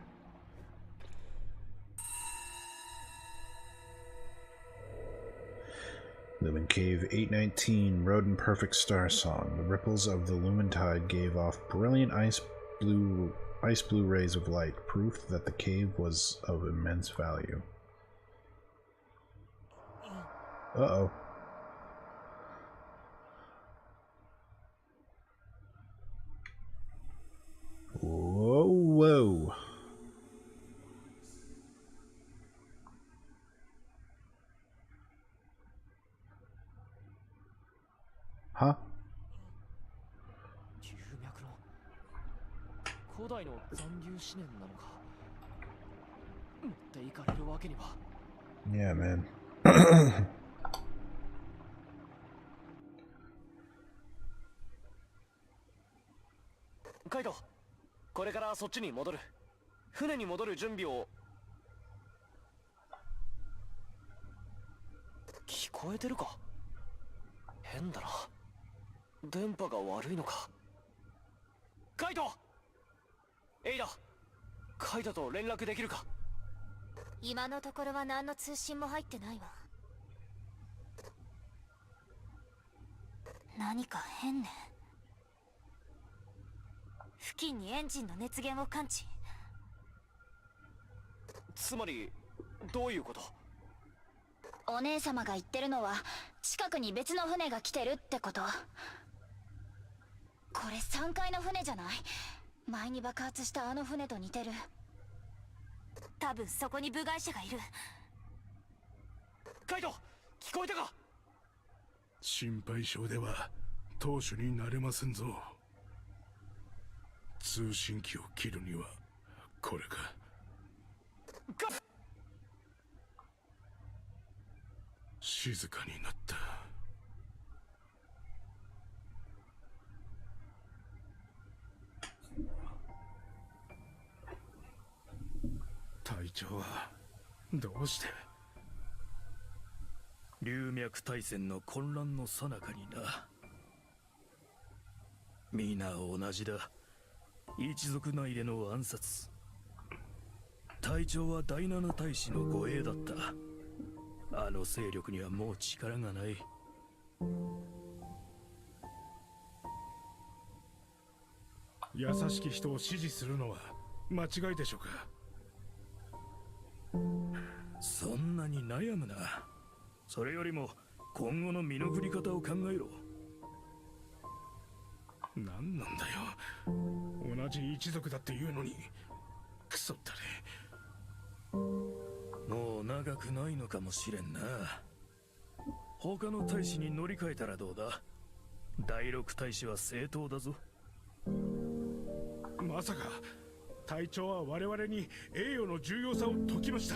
Lumen Cave 819, Rodent Perfect Starsong. The ripples of the lumen tide gave off brilliant ice blue rays of light, proof that the cave was of immense value. Uh-oh. Whoa, whoa. Huh? 龍脈の古代の残留思念なのか。持っていかれるわけには。Yeah, man. カイト、これからそっちに戻る。船に戻る準備を。聞こえてるか？変だな。電波が悪いのか。カイト！エイダ、カイトと連絡できるか？今のところは何の通信も入ってないわ。何か変ね。付近にエンジンの熱源を感知。つまりどういうこと？お姉様が言ってるのは近くに別の船が来てるってこと。これ3階の船じゃない？前に爆発したあの船と似てる。多分そこに部外者がいる。カイト、聞こえたか？心配性では当主になれませんぞ。通信機を切るにはこれか。静かになった。うして。龍脈大戦の混乱の最中にな。皆同じだ。一族内での暗殺。隊長は第七大使の護衛だった。あの勢力にはもう力がない。優しき人を支持するのは間違いでしょうか。そんなに悩むな。それよりも今後の身の振り方を考えろ。何なんだよ、同じ一族だっていうのに。クソったれ。もう長くないのかもしれんな。他の大使に乗り換えたらどうだ。第六大使は正当だぞ。まさか隊長は我々に栄誉の重要さを説きました。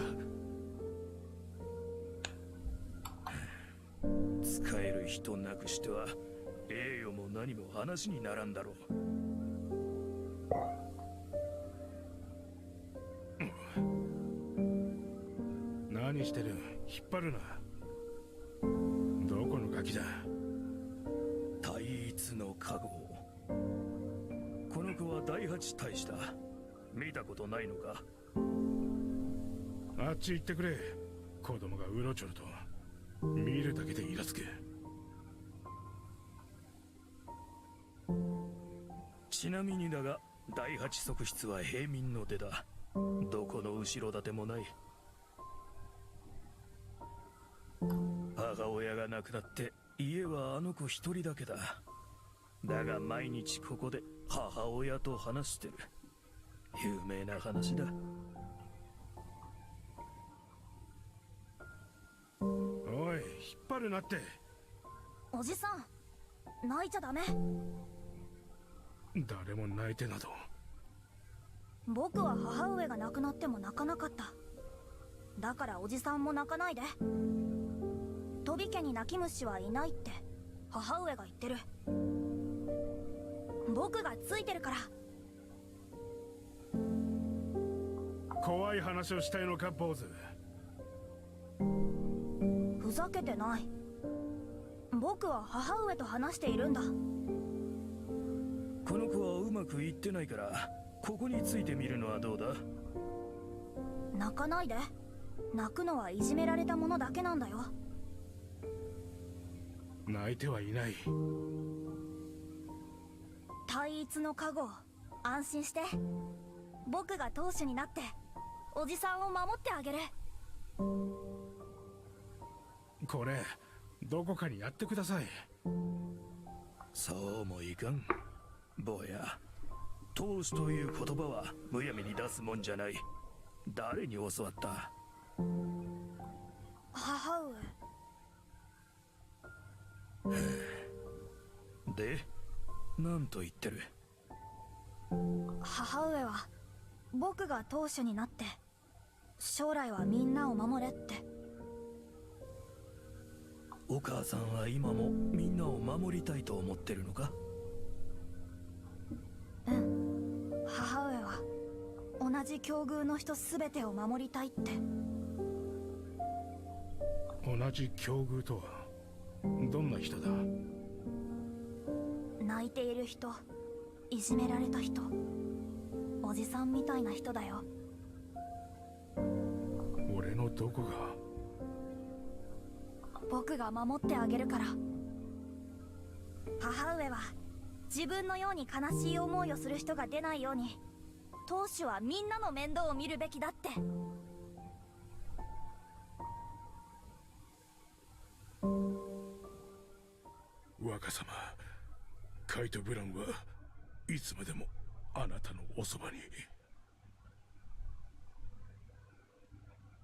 使える人なくしては栄誉も何も話にならんだろう。何してる、引っ張るな。どこのガキだ。対一の加護。この子は第八大使だ。見たことないのか。あっち行ってくれ。子供がうろちょろと見るだけでイラつく。ちなみにだが第八側室は平民の出だ。どこの後ろ盾もない。母親が亡くなって家はあの子一人だけだ。だが毎日ここで母親と話してる。有名な話だ。おい、引っ張るなって。おじさん、泣いちゃダメ。誰も泣いてなど。僕は母上が亡くなっても泣かなかった。だからおじさんも泣かないで。飛び家に泣き虫はいないって母上が言ってる。僕がついてるから。怖い話をしたいのか、坊主。ふざけてない。僕は母上と話しているんだ。この子はうまくいってないからここについてみるのはどうだ。泣かないで。泣くのはいじめられたものだけなんだよ。泣いてはいない。対一の加護、安心して。僕が当主になっておじさんを守ってあげる。これどこかにやってください。そうもいかん。坊や、当主という言葉はむやみに出すもんじゃない。誰に教わった。母上。で、何と言ってる。母上は僕が当主になって将来はみんなを守れって。お母さんは今もみんなを守りたいと思ってるのか。うん、母上は同じ境遇の人すべてを守りたいって。同じ境遇とはどんな人だ。泣いている人、いじめられた人、おじさんみたいな人だよ。俺のどこが。僕が守ってあげるから。母上は自分のように悲しい思いをする人が出ないように当主はみんなの面倒を見るべきだって。若様、カイト・ブランはいつまでもあなたのおそばに。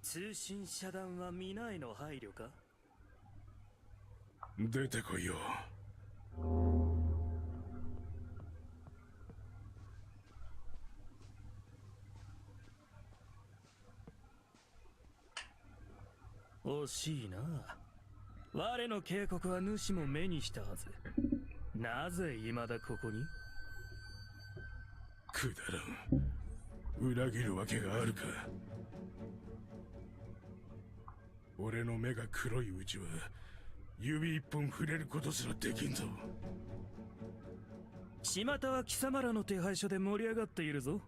通信遮断は皆への配慮か。出てこいよ。惜しいな。我の警告は主も目にしたはず。なぜ未だここに。くだらん。裏切るわけがあるか。俺の目が黒いうちは指一本触れることすらできんぞ。巷は貴様らの手配書で盛り上がっているぞ。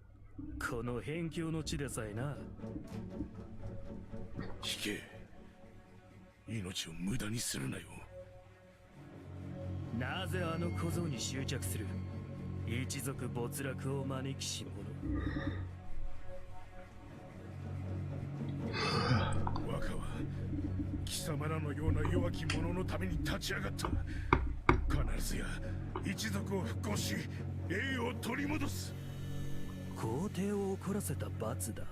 この辺境の地でさえな。引け。命を無駄にするなよ。なぜあの小僧に執着する。一族没落を招きし者。若は貴様らのような弱き者のために立ち上がった。必ずや一族を復興し栄誉を取り戻す。皇帝を怒らせた罰だ。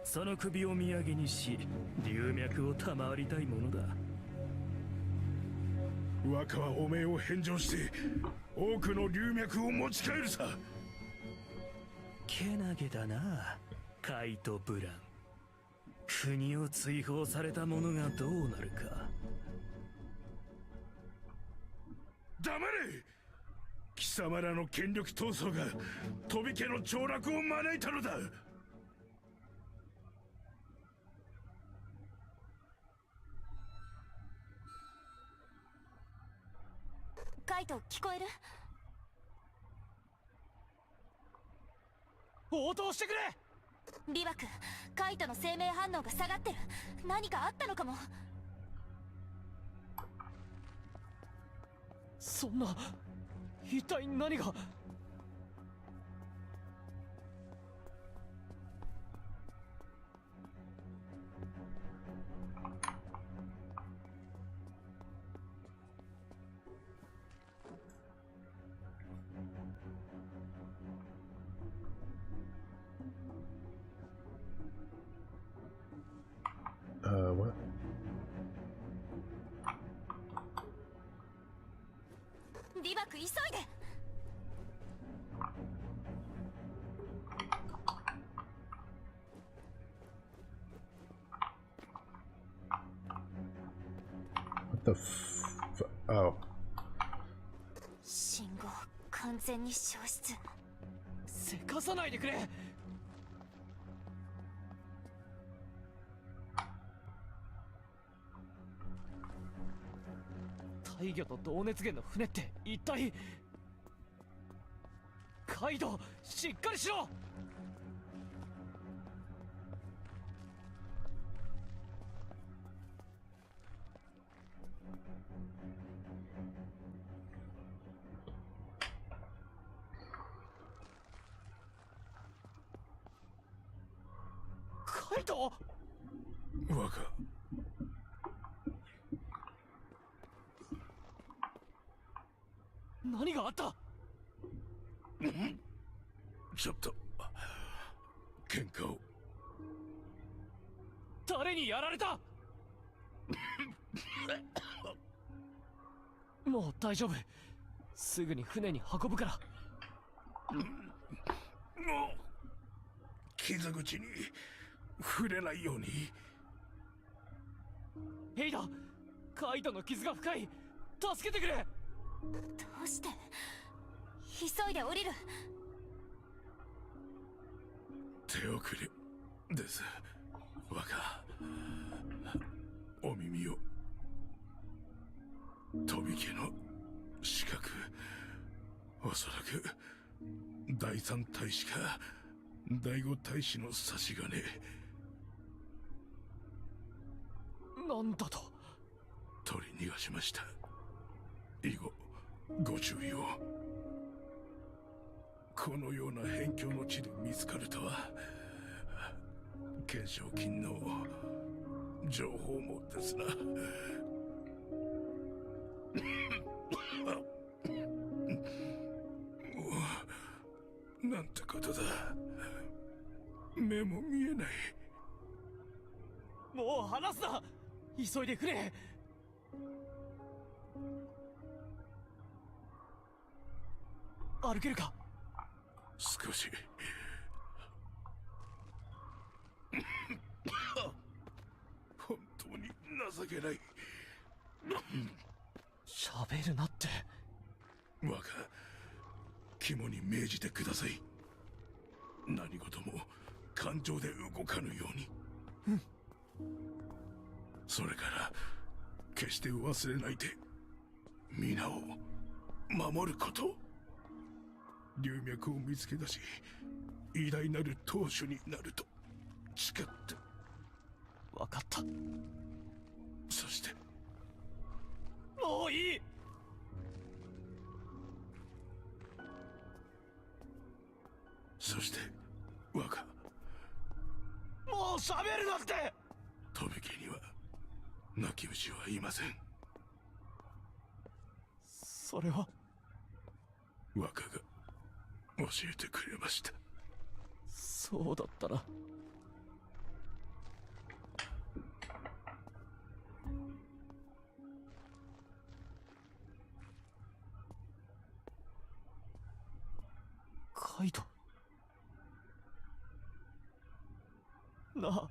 その首を土産にし龍脈を賜りたいものだ。若はおめえを返上して多くの龍脈を持ち帰るさ。けなげだなカイト・ブラン。国を追放された者がどうなるか。黙れ。貴様らの権力闘争が飛び家の凋落を招いたのだ。カイト、聞こえる？応答してくれ。リバク、カイトの生命反応が下がってる。何かあったのかも。そんな、一体何が。What?リバク、急いで。What the Oh. 信号完全に消失。せかさないでくれ。大魚と同熱源の船って一体。カイド、しっかりしろ。カイド。若。何があった？ちょっと喧嘩を。誰にやられた？もう大丈夫。すぐに船に運ぶから。傷口に触れないように。ヘイダ、カイトの傷が深い。助けてくれ。どうして？急いで降りる。手遅れです若。お耳を。飛び家の資格、おそらく第三大使か第五大使の差し金。なんだと。取り逃がしました。以後ご注意を。このような辺境の地で見つかるとは。懸賞金の情報もですな。なんてことだ。目も見えない。もう離すな。急いでくれ。歩けるか？少し。本当に情けない。喋るなって。若、肝に銘じてください。何事も感情で動かぬように。それから決して忘れないで皆を守ること。龍脈を見つけ出し偉大なる当主になると誓って。分かった。そしてもういい。そして我がもう喋るなって。飛び家には泣き虫はいません。それは若が教えてくれました。そうだったな。カイトなあ、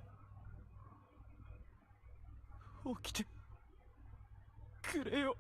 起きてくれよ。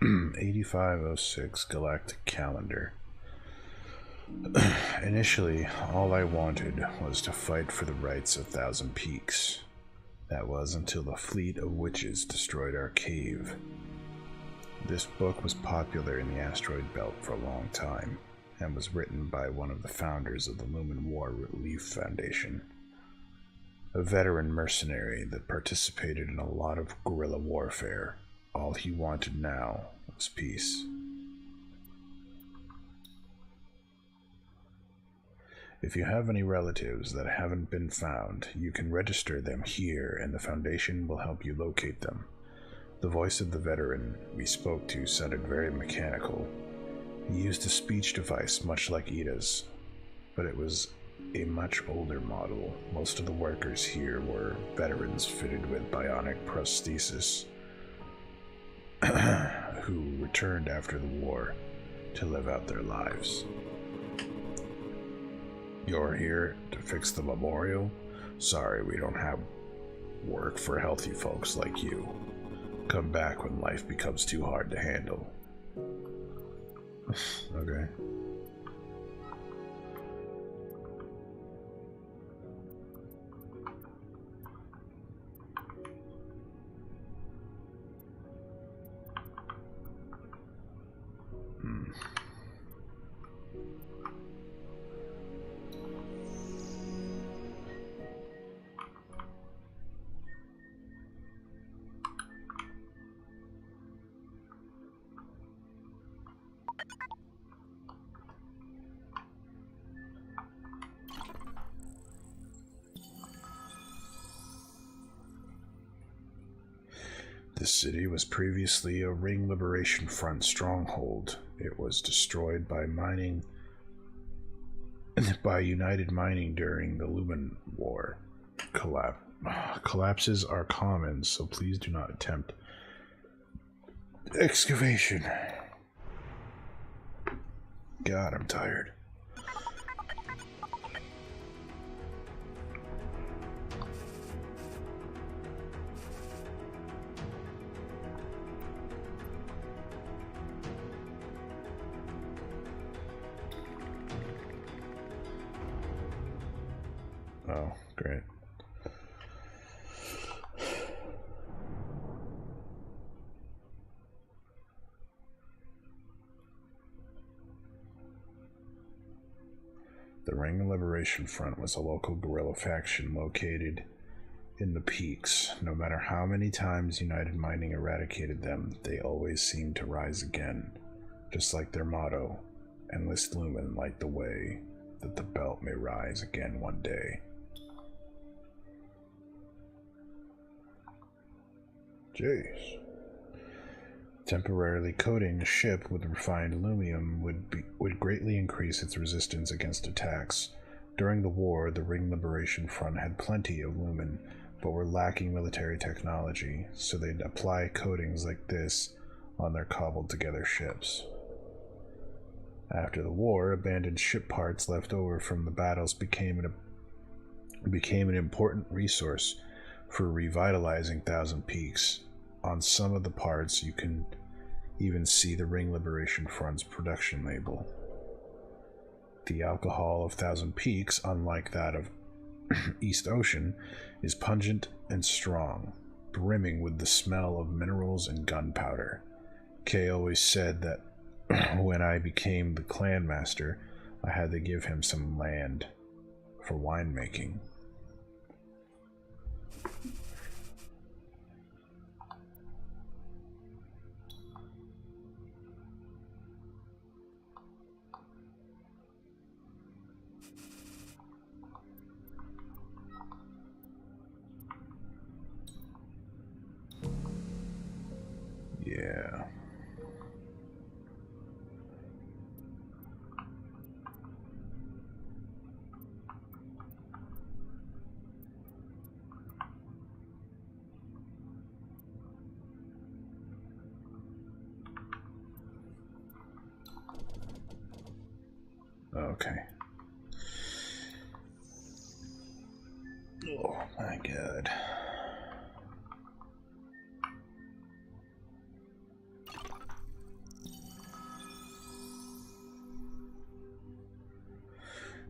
8506 Galactic Calendar. Initially, all I wanted was to fight for the rights of Thousand Peaks. That was until a fleet of witches destroyed our cave. This book was popular in the asteroid belt for a long time, and was written by one of the founders of the Lumen War Relief Foundation, a veteran mercenary that participated in a lot of guerrilla warfare. All he wanted now was peace. If you have any relatives that haven't been found, you can register them here and the Foundation will help you locate them. The voice of the veteran we spoke to sounded very mechanical. He used a speech device much like Ida's, but it was a much older model. Most of the workers here were veterans fitted with bionic prosthesis who returned after the war to live out their lives. You're here to fix the memorial? Sorry, we don't have work for healthy folks like you. Come back when life becomes too hard to handle. Okay. This city was previously a Ring Liberation Front stronghold. It was destroyed by United Mining during the Lumen War. Collapses are common, so please do not attempt excavation. God, I'm tired. Oh, great. The Ring Liberation Front was a local guerrilla faction located in the peaks. No matter how many times United Mining eradicated them, they always seemed to rise again. Just like their motto, Endless Lumen light the way, that the belt may rise again one day. Jeez. Temporarily coating a ship with refined aluminum would greatly increase its resistance against attacks. During the war, the Ring Liberation Front had plenty of lumen, but were lacking military technology, so they'd apply coatings like this on their cobbled-together ships. After the war, abandoned ship parts left over from the battles became an important resource for revitalizing Thousand Peaks. On some of the parts, you can even see the Ring Liberation Front's production label. The alcohol of Thousand Peaks, unlike that of East Ocean, is pungent and strong, brimming with the smell of minerals and gunpowder. Kay always said that when I became the clan master, I had to give him some land for winemaking. Yeah. Okay. Oh my God.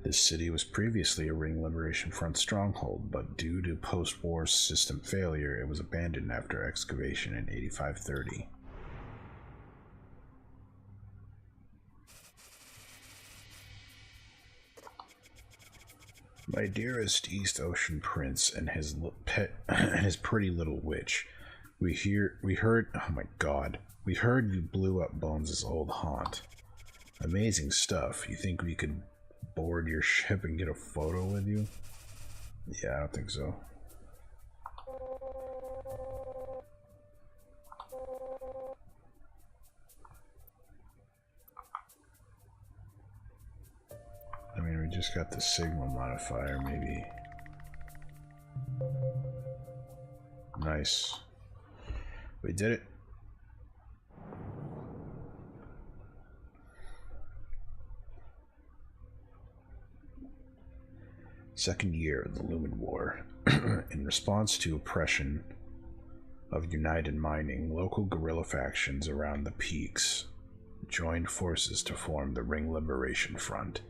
This city was previously a Ring Liberation Front stronghold, but due to post-war system failure, it was abandoned after excavation in 8530. My dearest East Ocean Prince and his pet and his pretty little witch, we heard, oh my god, we heard you blew up Bones' old haunt. Amazing stuff. You think we could board your ship and get a photo with you? Yeah, I don't think so. I mean, we just got the Sigma modifier, maybe. Nice. We did it. Second year of the Lumen War. In response to oppression of United Mining, local guerrilla factions around the peaks joined forces to form the Ring Liberation Front.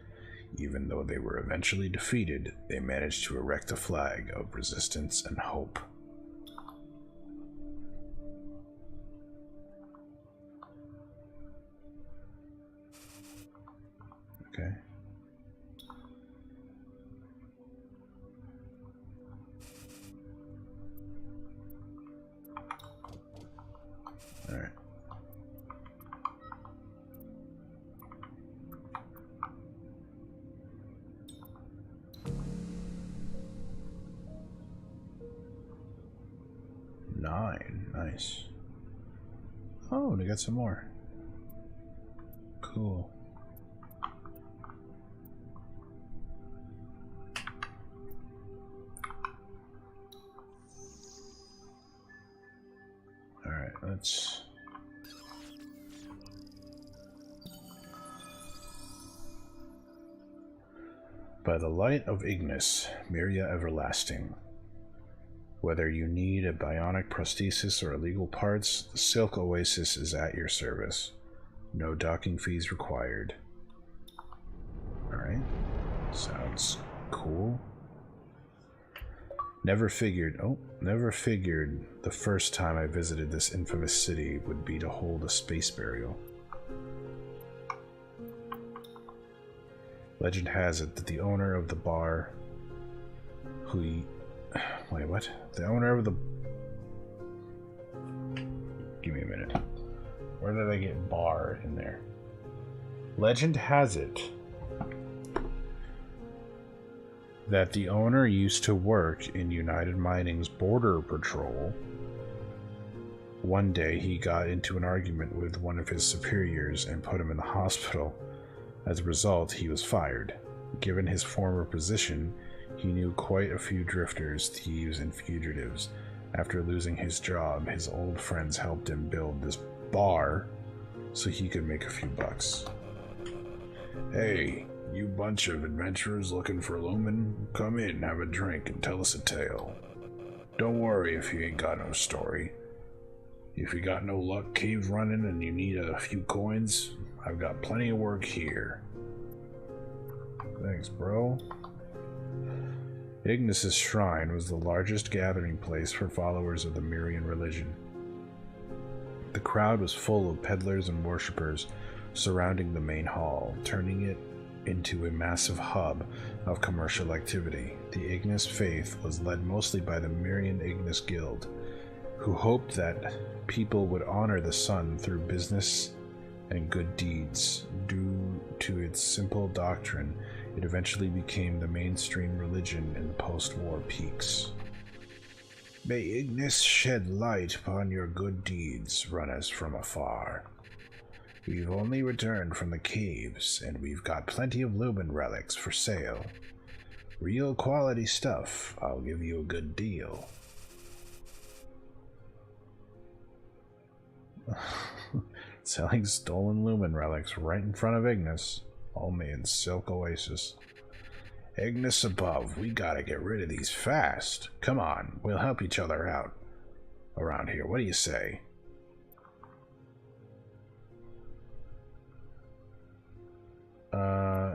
Even though they were eventually defeated, they managed to erect a flag of resistance and hope. Okay. All right. Nice. Oh, we got some more. Cool. Alright, let's... By the light of Ignis, Myria Everlasting. Whether you need a bionic prosthesis or illegal parts, the Silk Oasis is at your service. No docking fees required. Alright. Sounds cool. Never figured the first time I visited this infamous city would be to hold a space burial. Legend has it that the owner of the bar Wait, what? The owner of the... Give me a minute. Where did I get bar in there? Legend has it that the owner used to work in United Mining's border patrol. One day he got into an argument with one of his superiors and put him in the hospital. As a result, he was fired. Given his former position, he knew quite a few drifters, thieves, and fugitives. After losing his job, his old friends helped him build this bar so he could make a few bucks. Hey, you bunch of adventurers looking for Lumen, come in, have a drink, and tell us a tale. Don't worry if you ain't got no story. If you got no luck cave running and you need a few coins, I've got plenty of work here. Thanks, bro. Ignis's shrine was the largest gathering place for followers of the Myrian religion. The crowd was full of peddlers and worshippers surrounding the main hall, turning it into a massive hub of commercial activity. The Ignis faith was led mostly by the Myrian Ignis Guild, who hoped that people would honor the sun through business and good deeds. Due to its simple doctrine, it eventually became the mainstream religion in the post-war peaks. May Ignis shed light upon your good deeds, runners from afar. We've only returned from the caves, and we've got plenty of Lumen relics for sale. Real quality stuff, I'll give you a good deal. Selling stolen Lumen relics right in front of Ignis. Only in Silk Oasis. Ignis above, we gotta get rid of these fast. Come on, we'll help each other out around here. What do you say?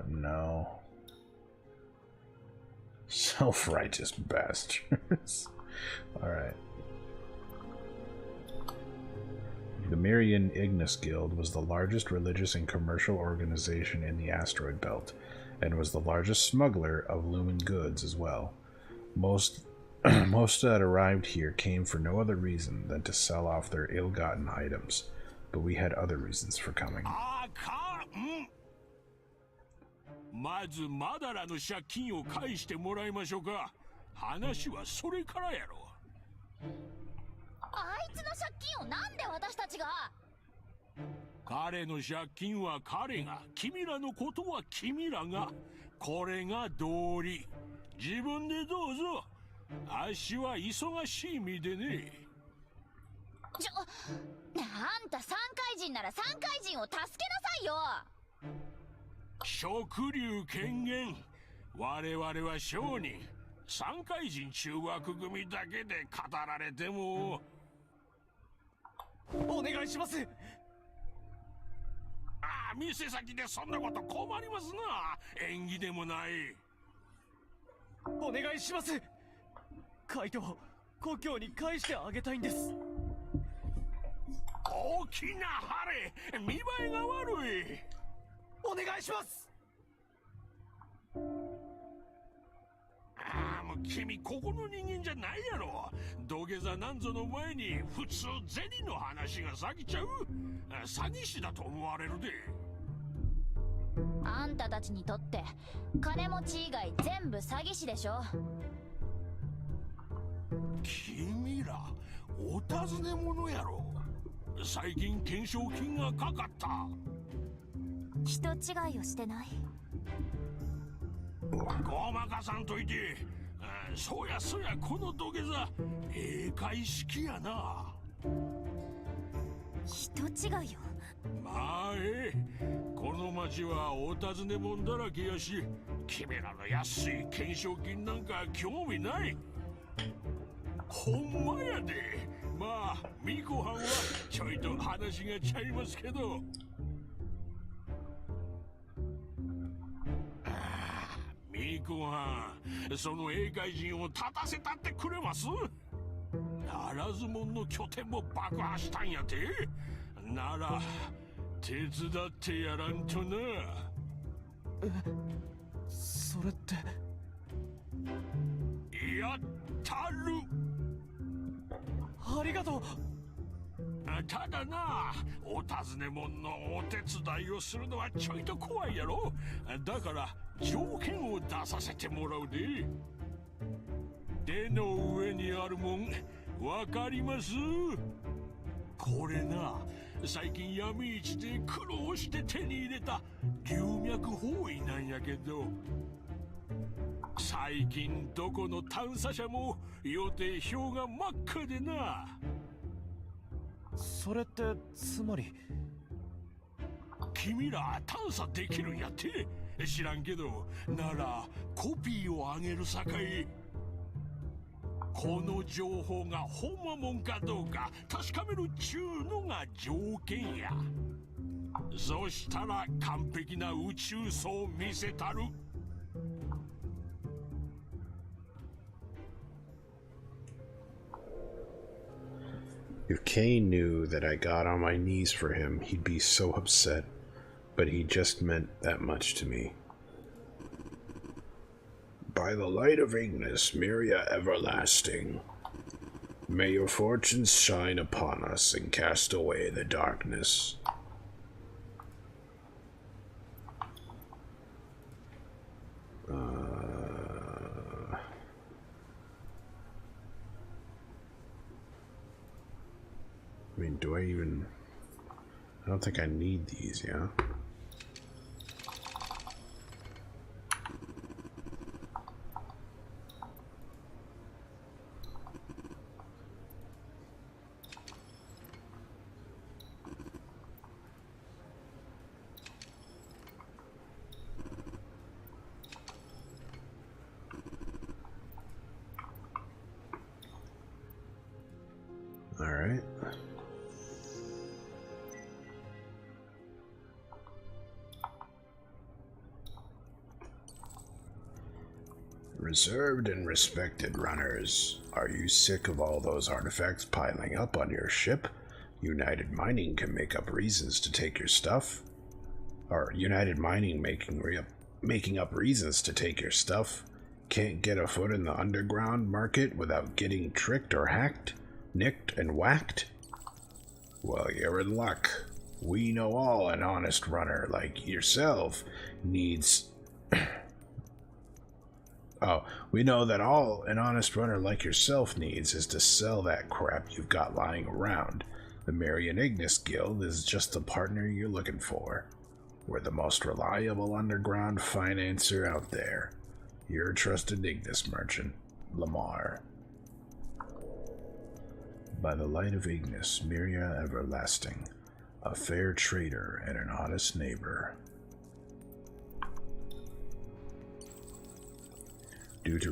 No. Self-righteous bastards. Alright. The Mirian Ignis Guild was the largest religious and commercial organization in the asteroid belt, and was the largest smuggler of Lumen goods as well. Most that arrived here came for no other reason than to sell off their ill-gotten items, but we had other reasons for coming. まずマダラの借金を返してもらいましょうか。話はそれからやろ。あいつの借金をなんで私たちが。彼の借金は彼が、君らのことは君らが。これが道理。自分でどうぞ。あっしは忙しい身でね。あんた三怪人なら三怪人を助けなさいよ。食竜権限。我々は商人。三怪人中枠組だけで語られても。お願いします。ああ、店先でそんなこと困りますな。縁起でもない。お願いします。カイトを故郷に返してあげたいんです。大きな晴れ、見栄えが悪い。お願いします。ああ、もう君ここの人間じゃないやろ。土下座なんぞの前に普通銭の話が先ちゃう。詐欺師だと思われるで。あんたたちにとって金持ち以外全部詐欺師でしょ。君らお尋ね者やろ。最近懸賞金がかかった。人違いをしてない。ごまかさんといて。そうやそうや、この土下座英会式やな。人違いよ。まあこの町はお尋ね者だらけやし、君らの安い懸賞金なんか興味ない。ほんまやで。まあミコはんはちょいと話がちゃいますけど。ミコはん、その英会人を立たせたってくれます？ならず者の拠点も爆破したんやて。なら手伝ってやらんとな。それって。やったる。ありがとう。ただな、お尋ね者のお手伝いをするのはちょいと怖いやろ。だから条件を出させてもらうで。手の上にあるもんわかります？これな、最近闇市で苦労して手に入れた龍脈包囲なんやけど、最近どこの探査車も予定表が真っ赤でな。それってつまり。君ら探査できるんやって。知らんけど、ならコピーをあげるさかい。この情報がほんまもんかどうか確かめるっちゅうのが条件や。そしたら完璧な宇宙層を見せたる。If Kane knew that I got on my knees for him, he'd be so upset, but he just meant that much to me. By the light of Ignis, Myria everlasting, may your fortunes shine upon us and cast away the darkness. I mean, do I even... I don't think I need these, yeah? Alright. Reserved and respected runners, are you sick of all those artifacts piling up on your ship? United Mining can make up reasons to take your stuff. Or United Mining making up reasons to take your stuff. Can't get a foot in the underground market without getting tricked or hacked, nicked and whacked? Well, you're in luck. We know all an honest runner like yourself needs... we know that all an honest runner like yourself needs is to sell that crap you've got lying around. The Marian Ignis Guild is just the partner you're looking for. We're the most reliable underground financer out there. Your trusted Ignis merchant, Lamar. By the light of Ignis, Miria Everlasting, a fair trader and an honest neighbor. Due to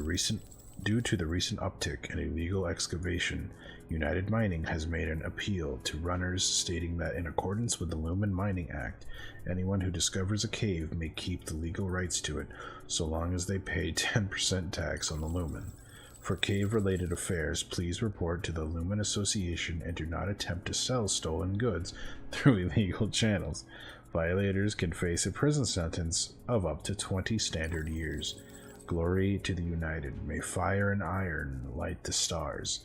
the recent uptick in illegal excavation, United Mining has made an appeal to runners stating that in accordance with the Lumen Mining Act, anyone who discovers a cave may keep the legal rights to it so long as they pay 10% tax on the lumen. For cave-related affairs, please report to the Lumen Association and do not attempt to sell stolen goods through illegal channels. Violators can face a prison sentence of up to 20 standard years. Glory to the United. May fire and iron light the stars.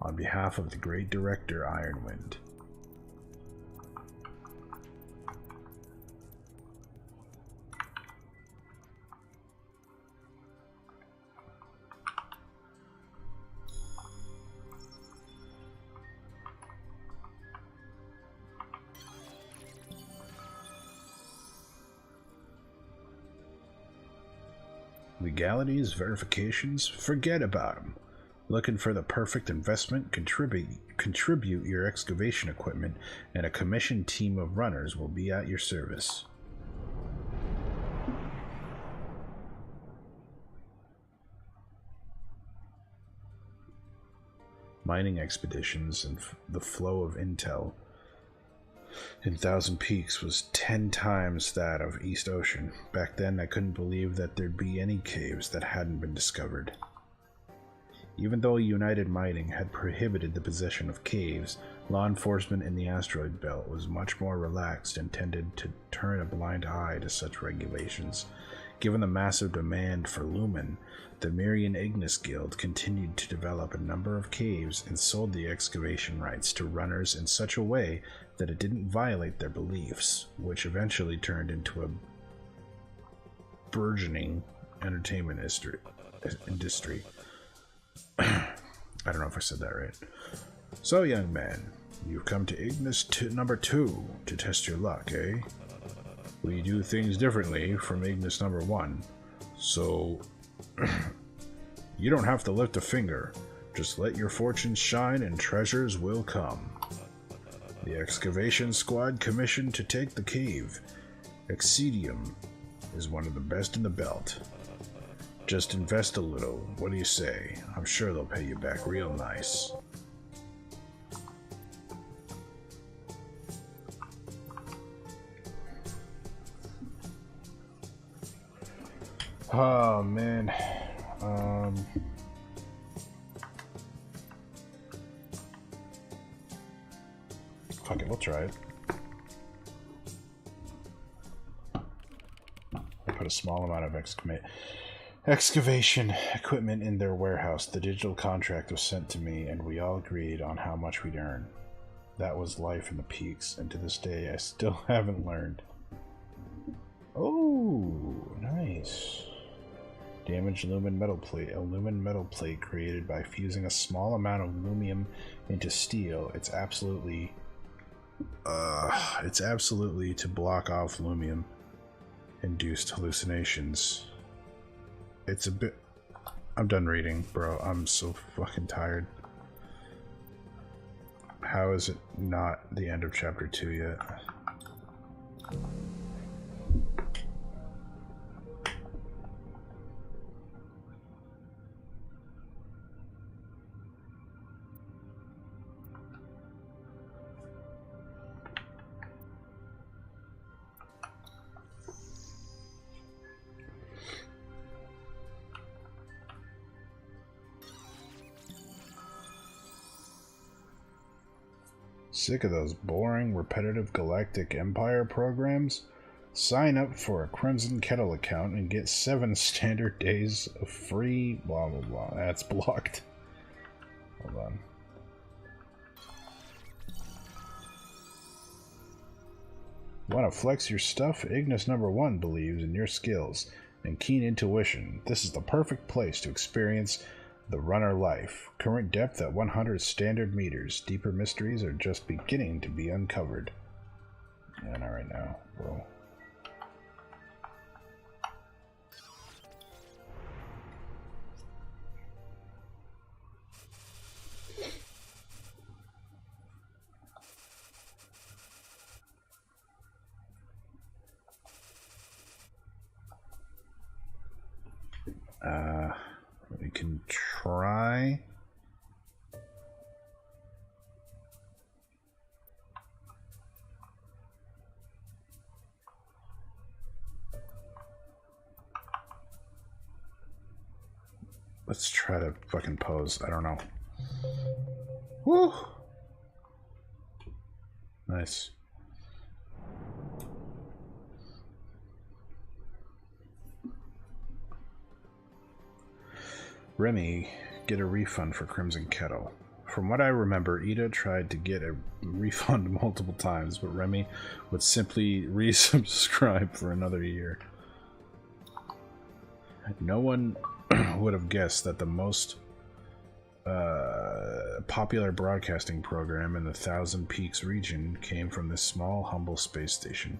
On behalf of the great director Ironwind. Legalities, verifications, forget about them. Looking for the perfect investment? Contribute your excavation equipment, and a commissioned team of runners will be at your service. Mining expeditions and the flow of intel in Thousand Peaks was 10 times that of East Ocean. Back then, I couldn't believe that there'd be any caves that hadn't been discovered. Even though United Mining had prohibited the possession of caves, law enforcement in the asteroid belt was much more relaxed and tended to turn a blind eye to such regulations. Given the massive demand for lumen, the Marian Ignis Guild continued to develop a number of caves and sold the excavation rights to runners in such a way that it didn't violate their beliefs, which eventually turned into a burgeoning entertainment industry. I don't know if I said that right. So, young man, you've come to Ignis number 2 to test your luck, eh? We do things differently from Ignis number 1, so you don't have to lift a finger. Just let your fortunes shine and treasures will come. The excavation squad commissioned to take the cave, Exedium, is one of the best in the belt. Just invest a little. What do you say? I'm sure they'll pay you back real nice. Oh, man. Fuck it, we'll try it. I put a small amount of excavation equipment in their warehouse. The digital contract was sent to me, and we all agreed on how much we'd earn. That was life in the peaks, and to this day I still haven't learned. Oh, nice. Damaged lumen metal plate. A lumen metal plate created by fusing a small amount of lumium into steel. It's absolutely to block off lumium induced hallucinations. It's a bit... I'm done reading, bro. I'm so fucking tired. How is it not the end of chapter 2 yet? Sick of those boring, repetitive Galactic Empire programs? Sign up for a Crimson Kettle account and get 7 standard days of free blah blah blah. That's blocked. Hold on. Want to flex your stuff? Ignis #1 believes in your skills and keen intuition. This is the perfect place to experience the runner life. Current depth at 100 standard meters. Deeper mysteries are just beginning to be uncovered. Yeah, not right now, bro. We can try. Let's try to fucking pose. I don't know. Woo! Nice. Remy, get a refund for Crimson Kettle. From what I remember, Ida tried to get a refund multiple times, but Remy would simply resubscribe for another year. No one would have guessed that the most popular broadcasting program in the Thousand Peaks region came from this small, humble space station.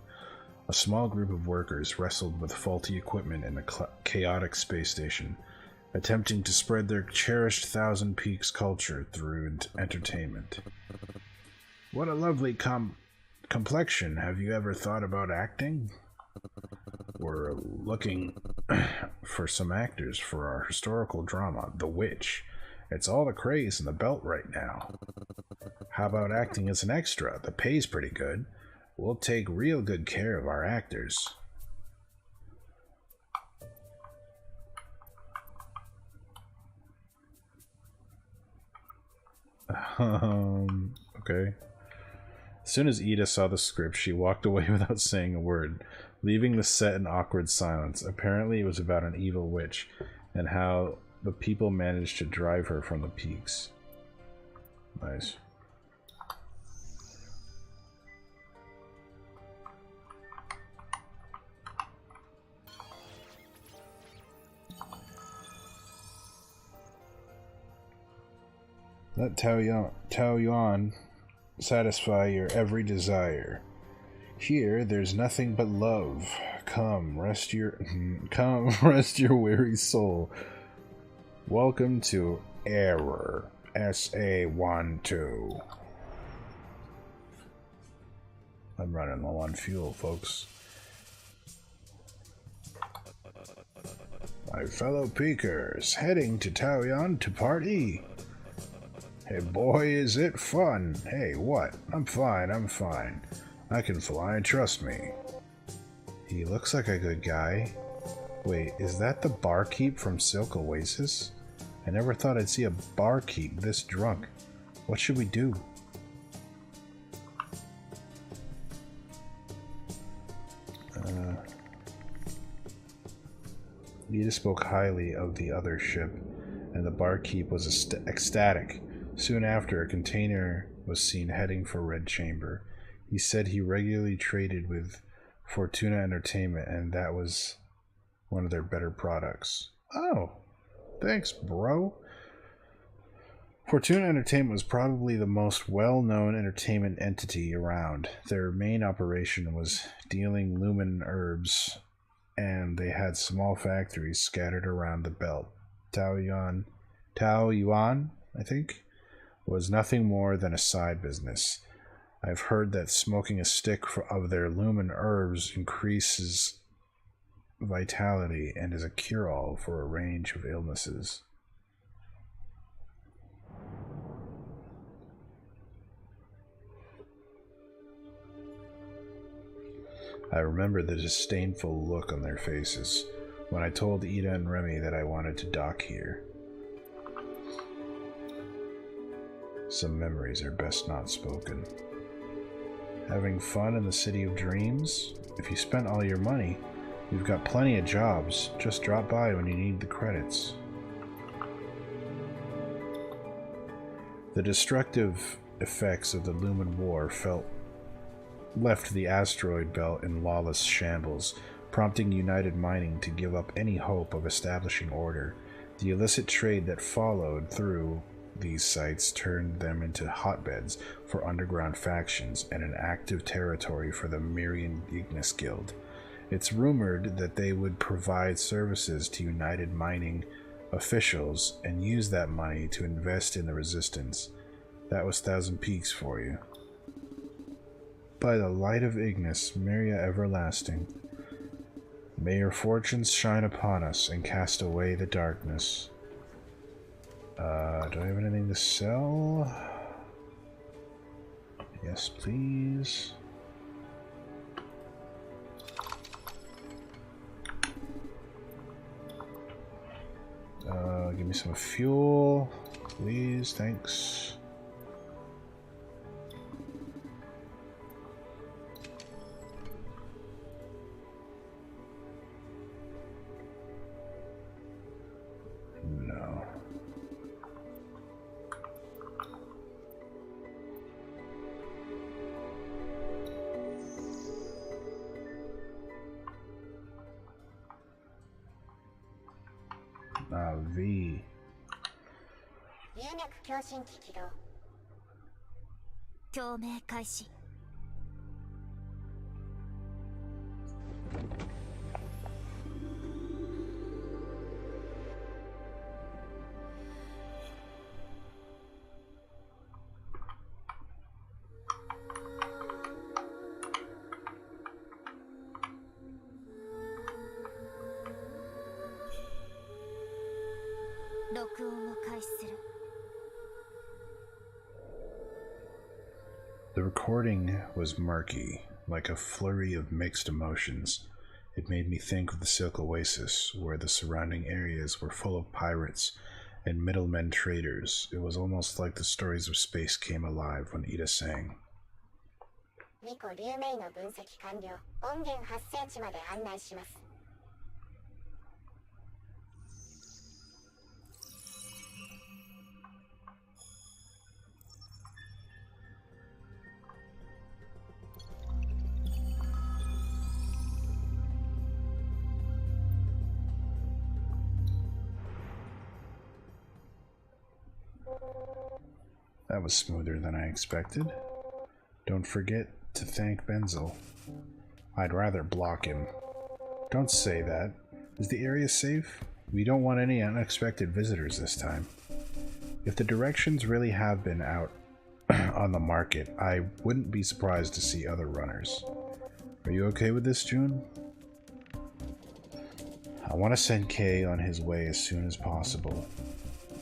A small group of workers wrestled with faulty equipment in a chaotic space station, attempting to spread their cherished Thousand Peaks culture through entertainment. What a lovely complexion. Have you ever thought about acting? We're looking for some actors for our historical drama, The Witch. It's all the craze in the belt right now. How about acting as an extra? The pay's pretty good. We'll take real good care of our actors. Okay. As soon as Ida saw the script, she walked away without saying a word, leaving the set in awkward silence. Apparently it was about an evil witch, and how the people managed to drive her from the peaks. Nice. Let Tao Yuan satisfy your every desire. Here, there's nothing but love. Come, rest your weary soul. Welcome to Error, SA12. I'm running low on fuel, folks. My fellow peakers, heading to Taoyuan to party. Hey boy, is it fun. Hey, what? I'm fine. I can fly, trust me. He looks like a good guy. Wait, is that the barkeep from Silk Oasis? I never thought I'd see a barkeep this drunk. What should we do? Lita spoke highly of the other ship, and the barkeep was ecstatic. Soon after, a container was seen heading for Red Chamber. He said he regularly traded with Fortuna Entertainment, and that was one of their better products. Oh, thanks, bro. Fortuna Entertainment was probably the most well-known entertainment entity around. Their main operation was dealing lumen herbs, and they had small factories scattered around the belt. Taoyuan, I think, was nothing more than a side business. I've heard that smoking a stick of their lumen herbs increases vitality and is a cure-all for a range of illnesses. I remember the disdainful look on their faces when I told Ida and Remy that I wanted to dock here. Some memories are best not spoken. Having fun in the city of dreams? If you spent all your money, we've got plenty of jobs. Just drop by when you need the credits. The destructive effects of the Lumen War left the asteroid belt in lawless shambles, prompting United Mining to give up any hope of establishing order. The illicit trade that followed through these sites turned them into hotbeds for underground factions and an active territory for the Mirian Ignis Guild. It's rumored that they would provide services to United Mining officials and use that money to invest in the resistance. That was Thousand Peaks for you. By the light of Ignis, Myria Everlasting, may your fortunes shine upon us and cast away the darkness. Do I have anything to sell? Yes, please. Give me some fuel, please. Thanks. No. V. 龍脈共振機起動。共鳴開始。録音を開始する。 The recording was murky, like a flurry of mixed emotions. It made me think of the Silk Oasis, where the surrounding areas were full of pirates and middlemen traders. It was almost like the stories of space came alive when Ida sang. 2個流明の分析完了。音源発生地まで案内します。 That was smoother than I expected. Don't forget to thank Benzel. I'd rather block him. Don't say that. Is the area safe? We don't want any unexpected visitors this time. If the directions really have been out on the market, I wouldn't be surprised to see other runners. Are you okay with this, June? I want to send Kay on his way as soon as possible.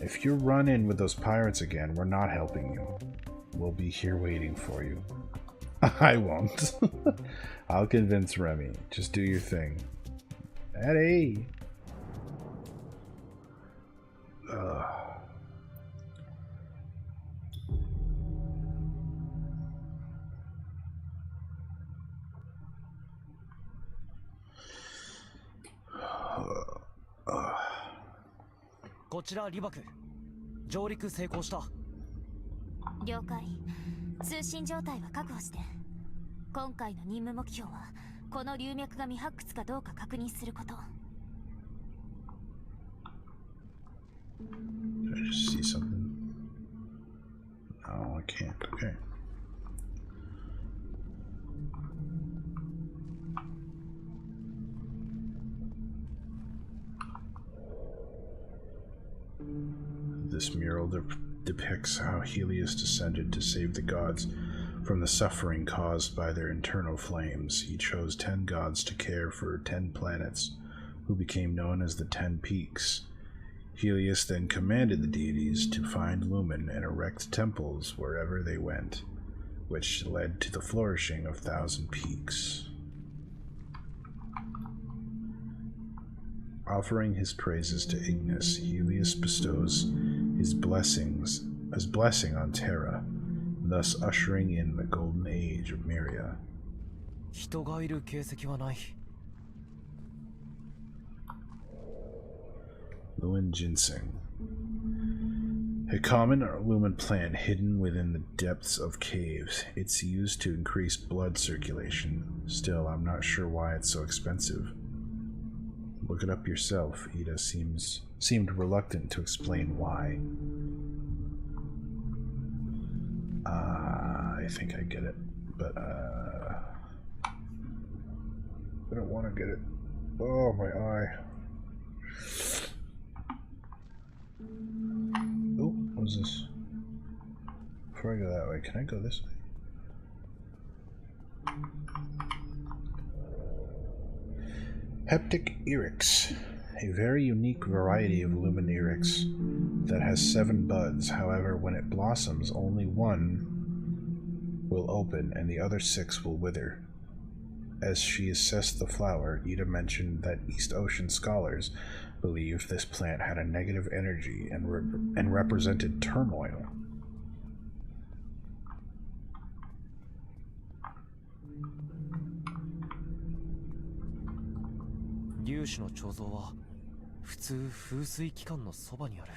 If you run in with those pirates again, we're not helping you. We'll be here waiting for you. I won't. I'll convince Remy. Just do your thing. Eddie! Uh. こちらリバク、上陸成功した。了解。通信状態は確保して。今回の任務目標はこの流脈が未発掘かどうか確認すること。Did I just see something? No, I can't. Okay. This mural depicts how Helios descended to save the gods from the suffering caused by their internal flames. He chose 10 gods to care for 10 planets, who became known as the 10 Peaks. Helios then commanded the deities to find Lumen and erect temples wherever they went, which led to the flourishing of Thousand Peaks. Offering his praises to Ignis, Helios bestows his blessing on Terra. thus ushering in the golden age of Myria. 人がいる形跡はない。 Lumen ginseng. A common lumen plant hidden within the depths of caves. It's used to increase blood circulation. Still, I'm not sure why it's so expensive. Look it up yourself. Ida seemed reluctant to explain why. I think I get it, but I don't want to get it. Oh, my eye. Oh, what's this? Before I go that way, can I go this way? Heptic Eryx, a very unique variety of lumen Eryx that has 7 buds. However, when it blossoms, only one will open and the other 6 will wither. As she assessed the flower, Ida mentioned that East Ocean scholars believed this plant had a negative energy and represented turmoil.粒子の彫像は普通風水機関のそばにある。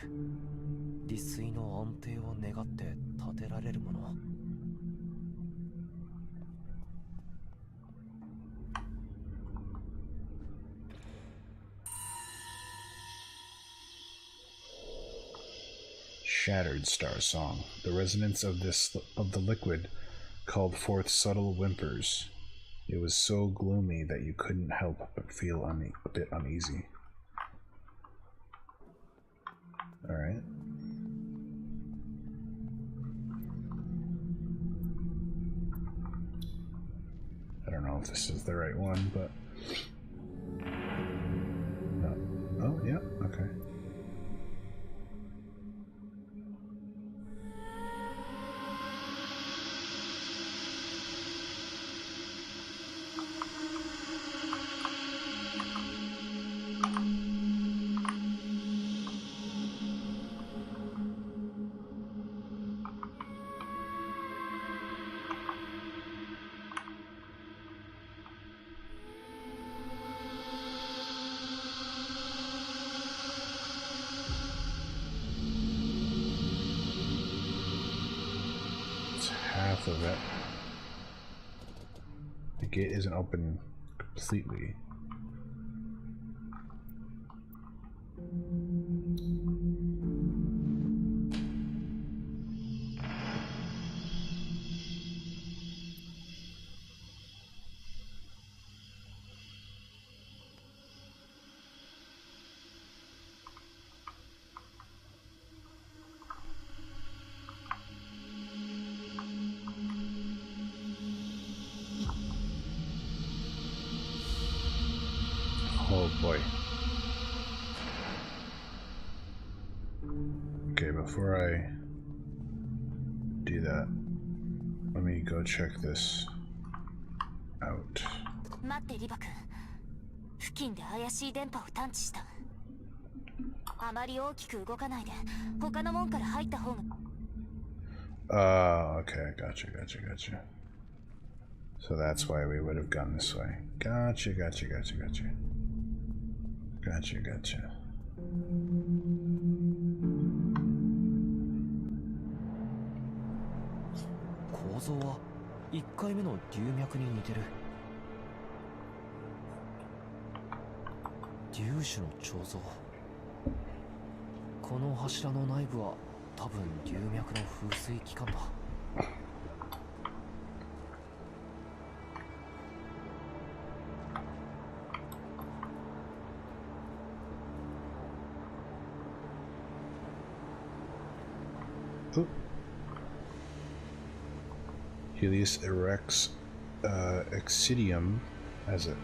利水の安定を願って建てられるもの。 Shattered Starsong. The resonance of the liquid called forth subtle whimpers. It was so gloomy that you couldn't help but feel a bit uneasy. Alright. I don't know if this is the right one, but... No. Oh, yeah, okay. Half of it. The gate isn't open completely. Oh boy. Okay, before I do that, let me go check this out. 待ってリバ君。付近で怪しい電波を探知した。あまり大きく動かないで、他の門から入った方が。Okay, gotcha. So that's why we would have gone this way. Gotcha. Gotcha. 構造は1回目の龍脈に似てる。粒子の彫像。この柱の内部は多分龍脈の風水機関だ。Helios erects Excidium as a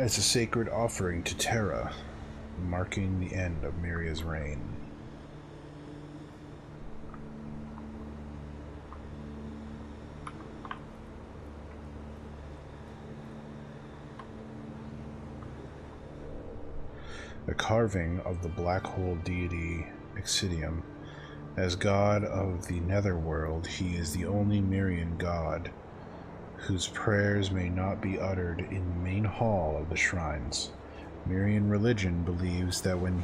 sacred offering to Terra, marking the end of Myria's reign. A carving of the black hole deity Excidium As god of the netherworld, he is the only Mirian god whose prayers may not be uttered in the main hall of the shrines. Mirian religion believes that when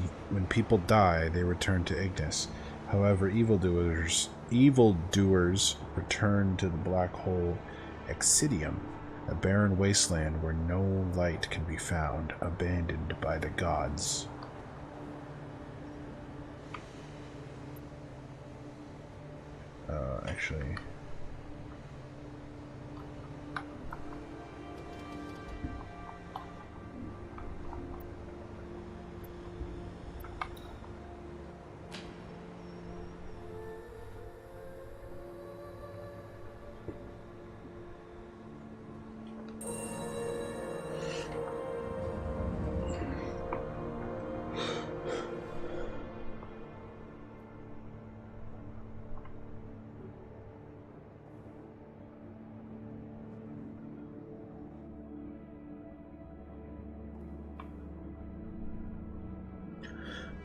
people die, they return to Ignis. However, evildoers return to the black hole Exidium, a barren wasteland where no light can be found, abandoned by the gods. Actually...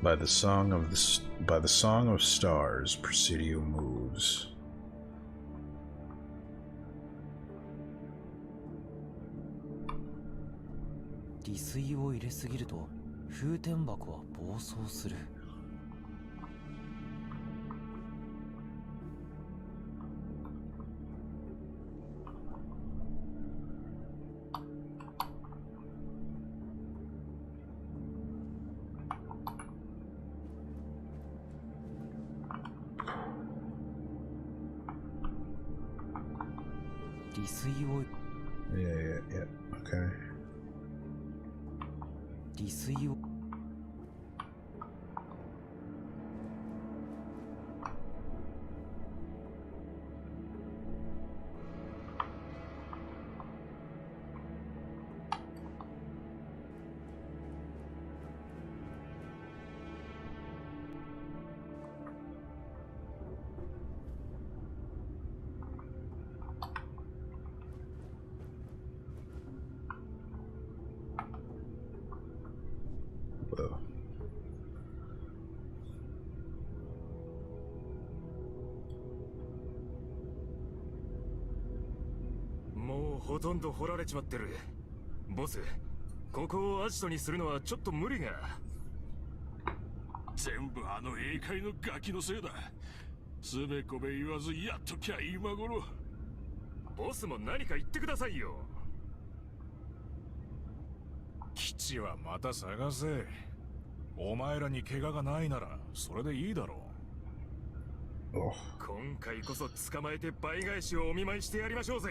By the song of stars, Presidio moves. Yeah. Okay. Whoa. Mo ほとんど掘られちまってる。ボス、ここをアジトにするのはちょっと無理が。全部あの英会のガキのせいだ。つべこべ言わずやっときゃ今頃。ボスも何か言ってくださいよ。基地はまた探せ。お前らに怪我がないならそれでいいだろう。今回こそ捕まえて倍返しをお見舞いしてやりましょうぜ。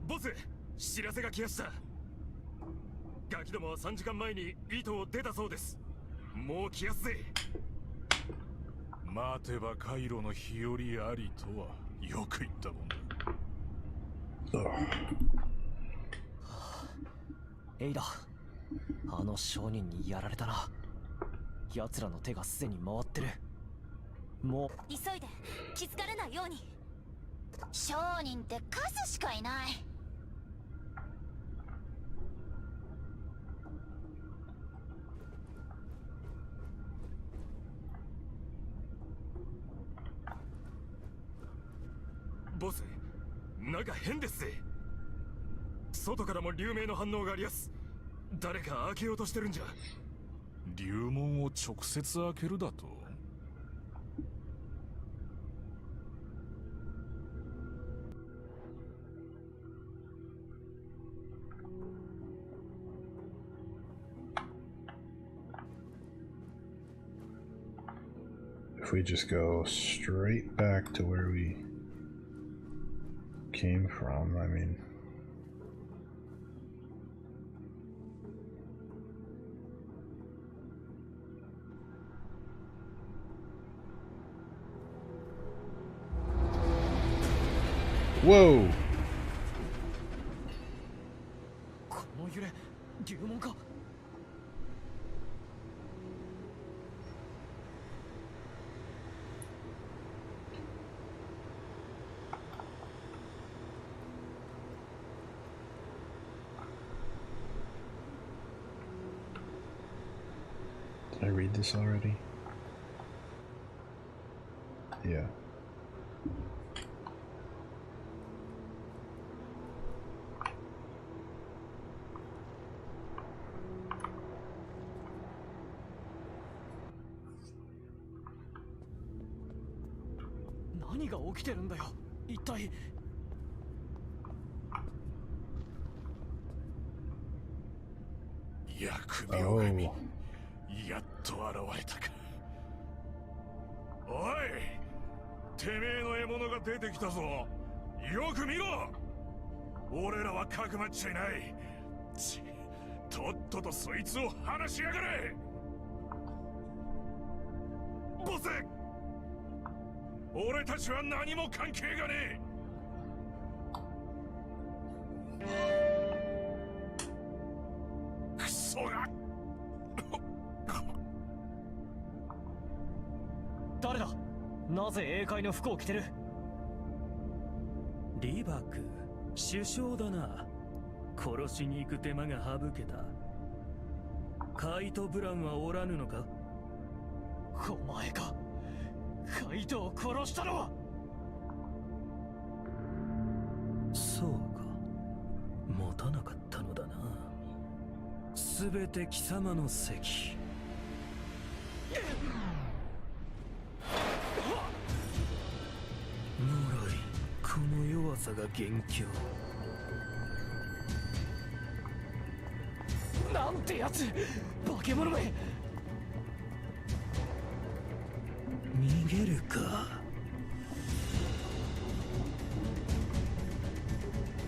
ボス、知らせが来ました。ガキどもは3時間前に糸を出たそうです。もう来やすぜ。待てばカイロの日和ありとはよく言ったもんだ。エイダ、あの商人にやられたな。奴らの手がすでに回ってる。もう急いで気づかれないように。商人って数しかいない。ボス、なんか変ですぜ。外からも流明の反応がありやす。誰か開けようとしてるんじゃ。流門を直接開けるだと。If we just go straight back to where we came from, I mean... Whoa! この揺れ、流門か。Did I read this already? Yeah.何が起きてるんだよ一体。疫病神、やっと現れたか。おい、てめえの獲物が出てきたぞ。よく見ろ。俺らはかくまっちゃいない。とっととそいつを離しやがれ。ボス、俺たちは何も関係がねえ。クソが。誰だ。なぜ英会の服を着てる。リバク、首相だな。殺しに行く手間が省けた。カイト・ブランはおらぬのか。お前か。カイトを殺したのは。そうか、持たなかったのだな。すべて貴様の責。もろい、この弱さが元凶。なんてやつ、化け物め。逃げるか。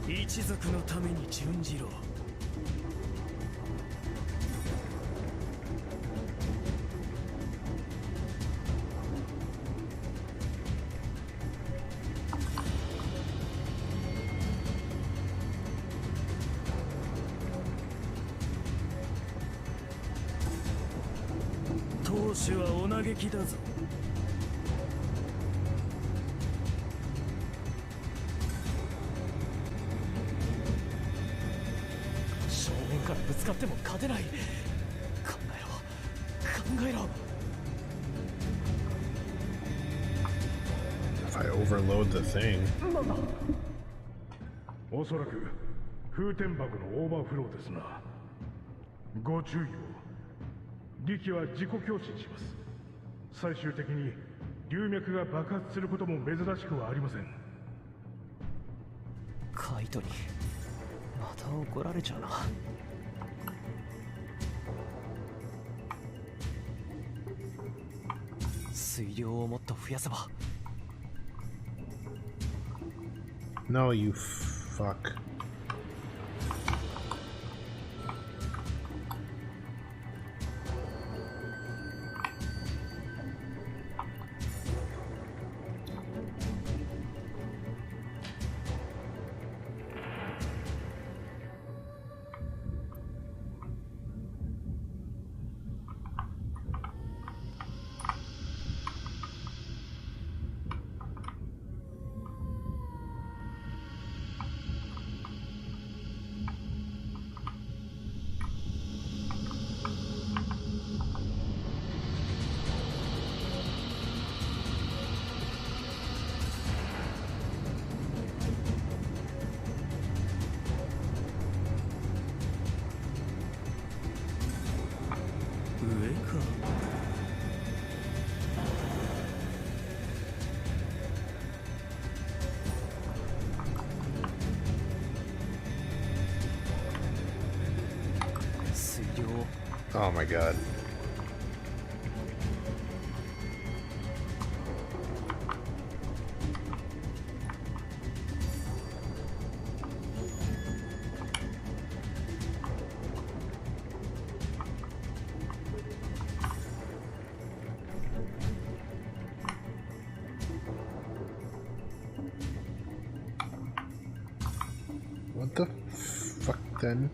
一族のために殉じろ。当主はお嘆きだぞ。正面からぶつかっても勝てない。考えろ。If I overload the thing. おそらく風天箱のオーバーフローですな。ご注意を。力は自己強振します。最終的に流脈が爆発することも珍しくはありません。カイトにまた怒られちゃうな。水量をもっと増やせば。 No, you fuck. Oh my god. What the fuck then?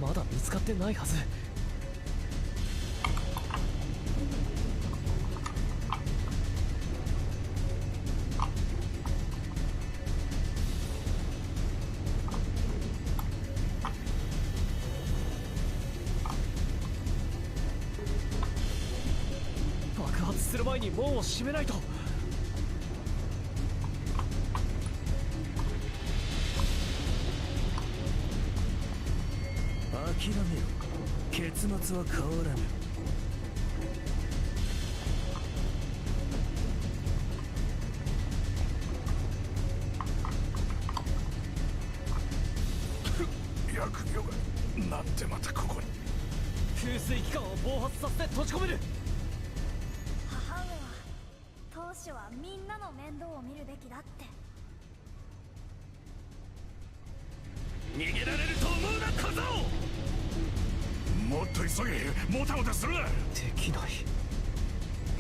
まだ見つかってないはず。爆発する前に門を閉めないと。諦めろ。結末は変わらぬ。疫病がなんでまたここに。給水機関を暴発させて閉じ込める。母上は当主はみんなの面倒を見るべきだって。逃げられると思うな小僧。もっと急げ。もたもたするな。できない。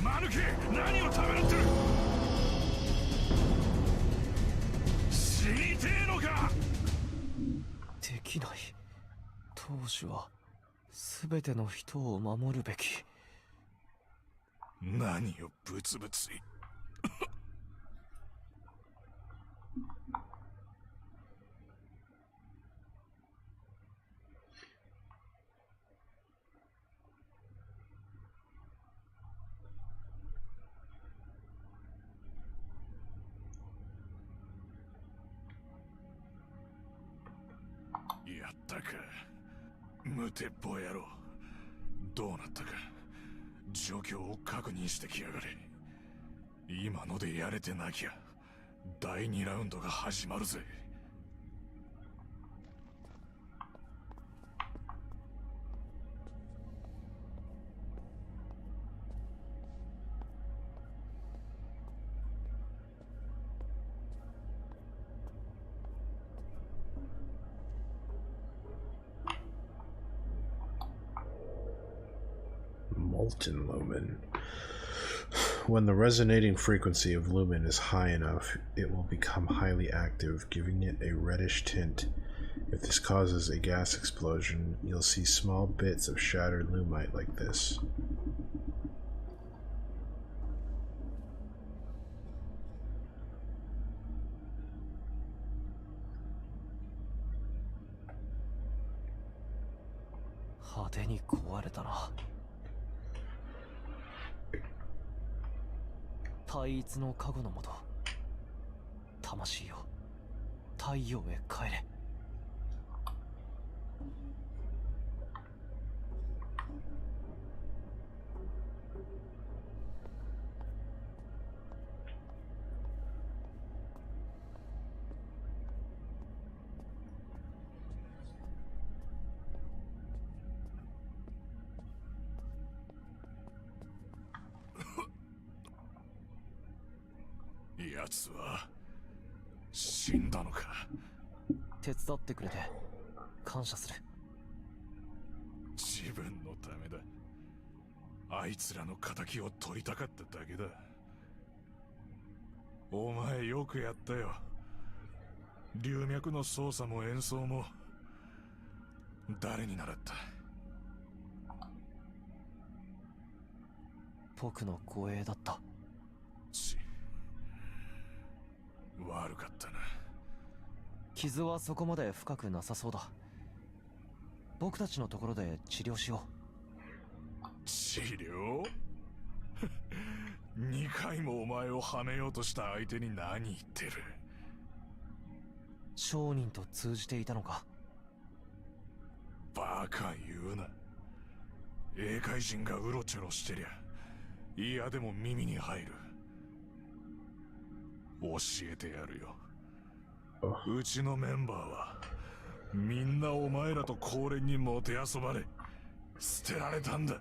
マヌケ、何をためらってる。死にてえのか。できない。当主は全ての人を守るべき。何をブツブツ。やったか、無鉄砲野郎。どうなったか、状況を確認してきやがれ。今のでやれてなきゃ第2ラウンドが始まるぜ。Molten lumen. When the resonating frequency of lumen is high enough, it will become highly active, giving it a reddish tint. If this causes a gas explosion, you'll see small bits of shattered lumite like this. Hadeに壊れたな。対一の加護のもと、魂よ、太陽へ帰れ。奴は死んだのか。手伝ってくれて感謝する。自分のためだ。あいつらの仇を取りたかっただけだ。お前よくやったよ。龍脈の操作も演奏も誰に習った。僕の護衛だった。悪かったな。傷はそこまで深くなさそうだ。僕たちのところで治療しよう。治療2回もお前をはめようとした相手に何言ってる。商人と通じていたのか。バカ言うな。英海人がうろちょろしてりゃ嫌でも耳に入る。教えてやるよ。うちのメンバーはみんなお前らと高廉にもてあそばれ捨てられたんだ。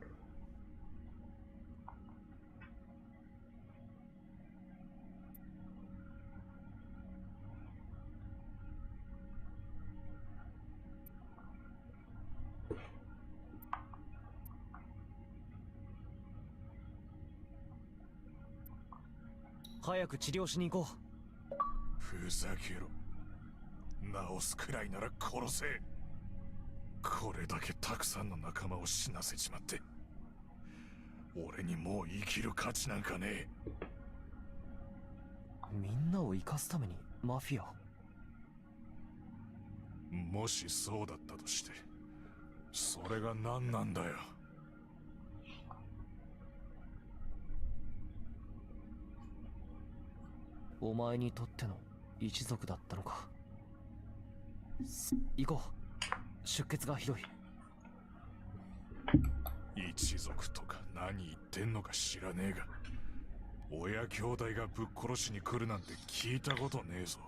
早く治療しに行こう。ふざけろ。治すくらいなら殺せ。これだけたくさんの仲間を死なせちまって、俺にもう生きる価値なんかねえ。みんなを生かすためにマフィア？もしそうだったとして、それが何なんだよ。お前にとっての一族だったのか。行こう。出血がひどい。一族とか何言ってんのか知らねえが、親兄弟がぶっ殺しに来るなんて聞いたことねえぞ。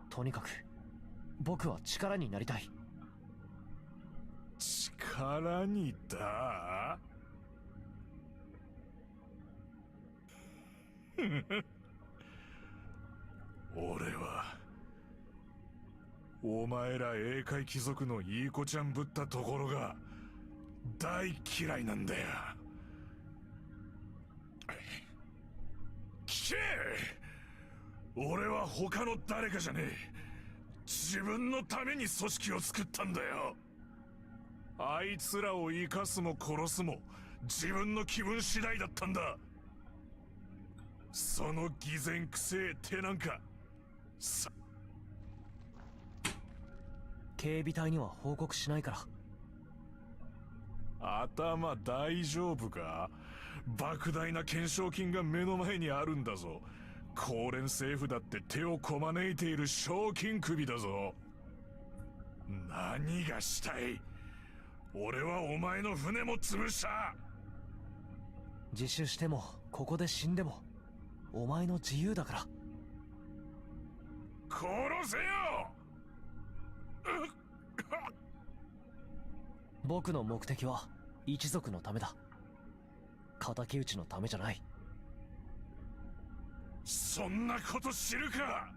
とにかく僕は力になりたい。力にだ俺はお前ら英海貴族のいい子ちゃんぶったところが大嫌いなんだよ。聞け！俺は他の誰かじゃねえ。自分のために組織を作ったんだよ。あいつらを生かすも殺すも自分の気分次第だったんだ。その偽善くせえ手なんか警備隊には報告しないから。頭大丈夫か？莫大な懸賞金が目の前にあるんだぞ。高連政府だって手をこまねいている賞金首だぞ。何がしたい？俺はお前の船も潰した。自首してもここで死んでもお前の自由だから。殺せよ！僕の目的は一族のためだ。敵討ちのためじゃない。そんなこと知るか！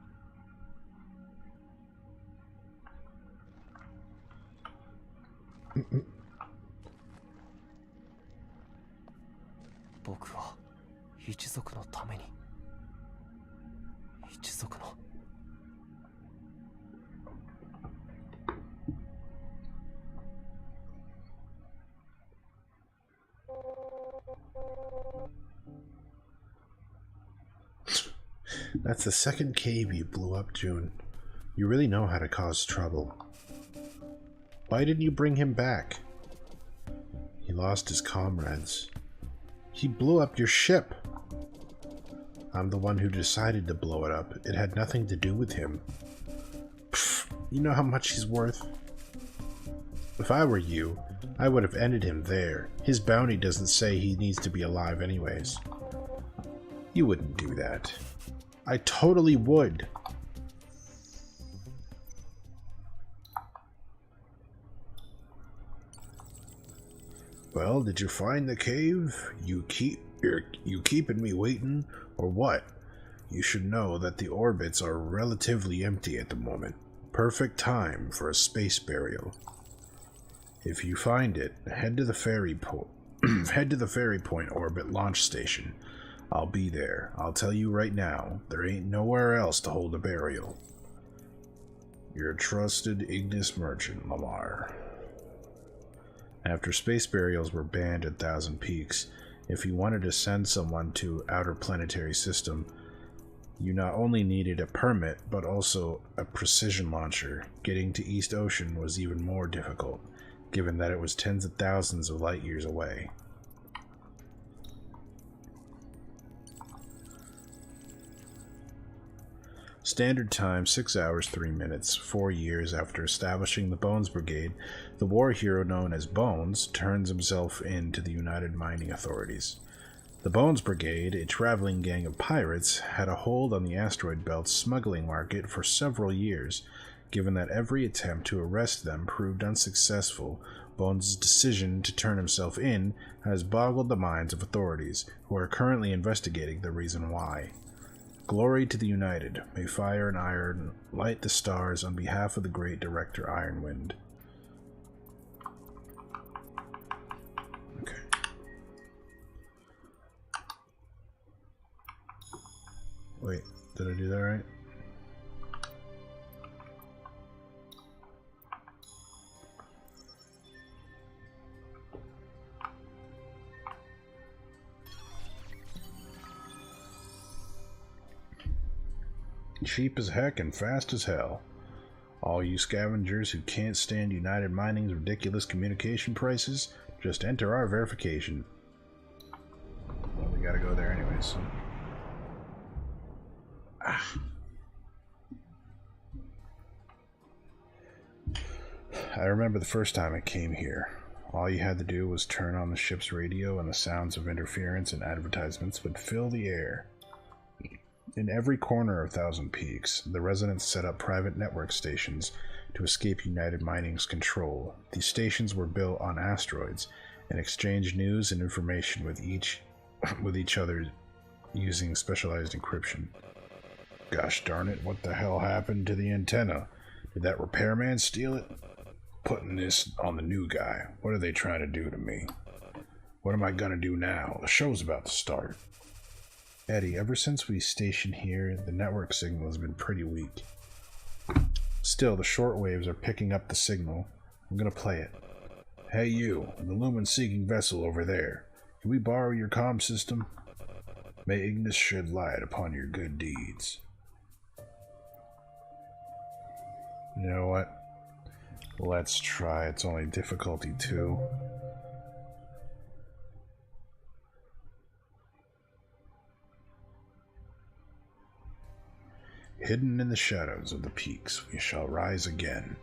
僕は一族のために。一族の。That's the second cave you blew up, June. You really know how to cause trouble. Why didn't you bring him back? He lost his comrades. He blew up your ship. I'm the one who decided to blow it up. It had nothing to do with him. Pfft, you know how much he's worth? If I were you, I would have ended him there. His bounty doesn't say he needs to be alive anyways. You wouldn't do that. I totally would. Well, did you find the cave? You keeping me waiting, or what? You should know that the orbits are relatively empty at the moment. Perfect time for a space burial. If you find it, head to the ferry point orbit launch station. I'll be there. I'll tell you right now, there ain't nowhere else to hold a burial. Your trusted Ignis merchant, Lamar. After space burials were banned at Thousand Peaks, if you wanted to send someone to outer planetary system, you not only needed a permit, but also a precision launcher. Getting to East Ocean was even more difficult, given that it was tens of thousands of light years away. Standard time, 6 hours, 3 minutes. 4 years after establishing the Bones Brigade, the war hero known as Bones turns himself in to the United Mining Authorities. The Bones Brigade, a traveling gang of pirates, had a hold on the asteroid belt's smuggling market for several years. Given that every attempt to arrest them proved unsuccessful, Bones' decision to turn himself in has boggled the minds of authorities, who are currently investigating the reason why. Glory to the United. May fire and iron light the stars on behalf of the great director Ironwind. Okay. Wait, did I do that right? Cheap as heck and fast as hell. All you scavengers who can't stand United Mining's ridiculous communication prices, just enter our verification. Well, we gotta go there anyway, so... I remember the first time I came here. All you had to do was turn on the ship's radio and the sounds of interference and advertisements would fill the air. In every corner of Thousand Peaks, the residents set up private network stations to escape United Mining's control. These stations were built on asteroids and exchanged news and information with each other using specialized encryption. Gosh darn it, what the hell happened to the antenna? Did that repairman steal it? Putting this on the new guy. What are they trying to do to me? What am I gonna do now? The show's about to start. Eddie, ever since we stationed here, the network signal has been pretty weak. Still, the shortwaves are picking up the signal. I'm gonna play it. Hey you, the lumen-seeking vessel over there. Can we borrow your comm system? May Ignis shed light upon your good deeds. You know what? Let's try. It's only difficulty 2. Hidden in the shadows of the peaks, we shall rise again.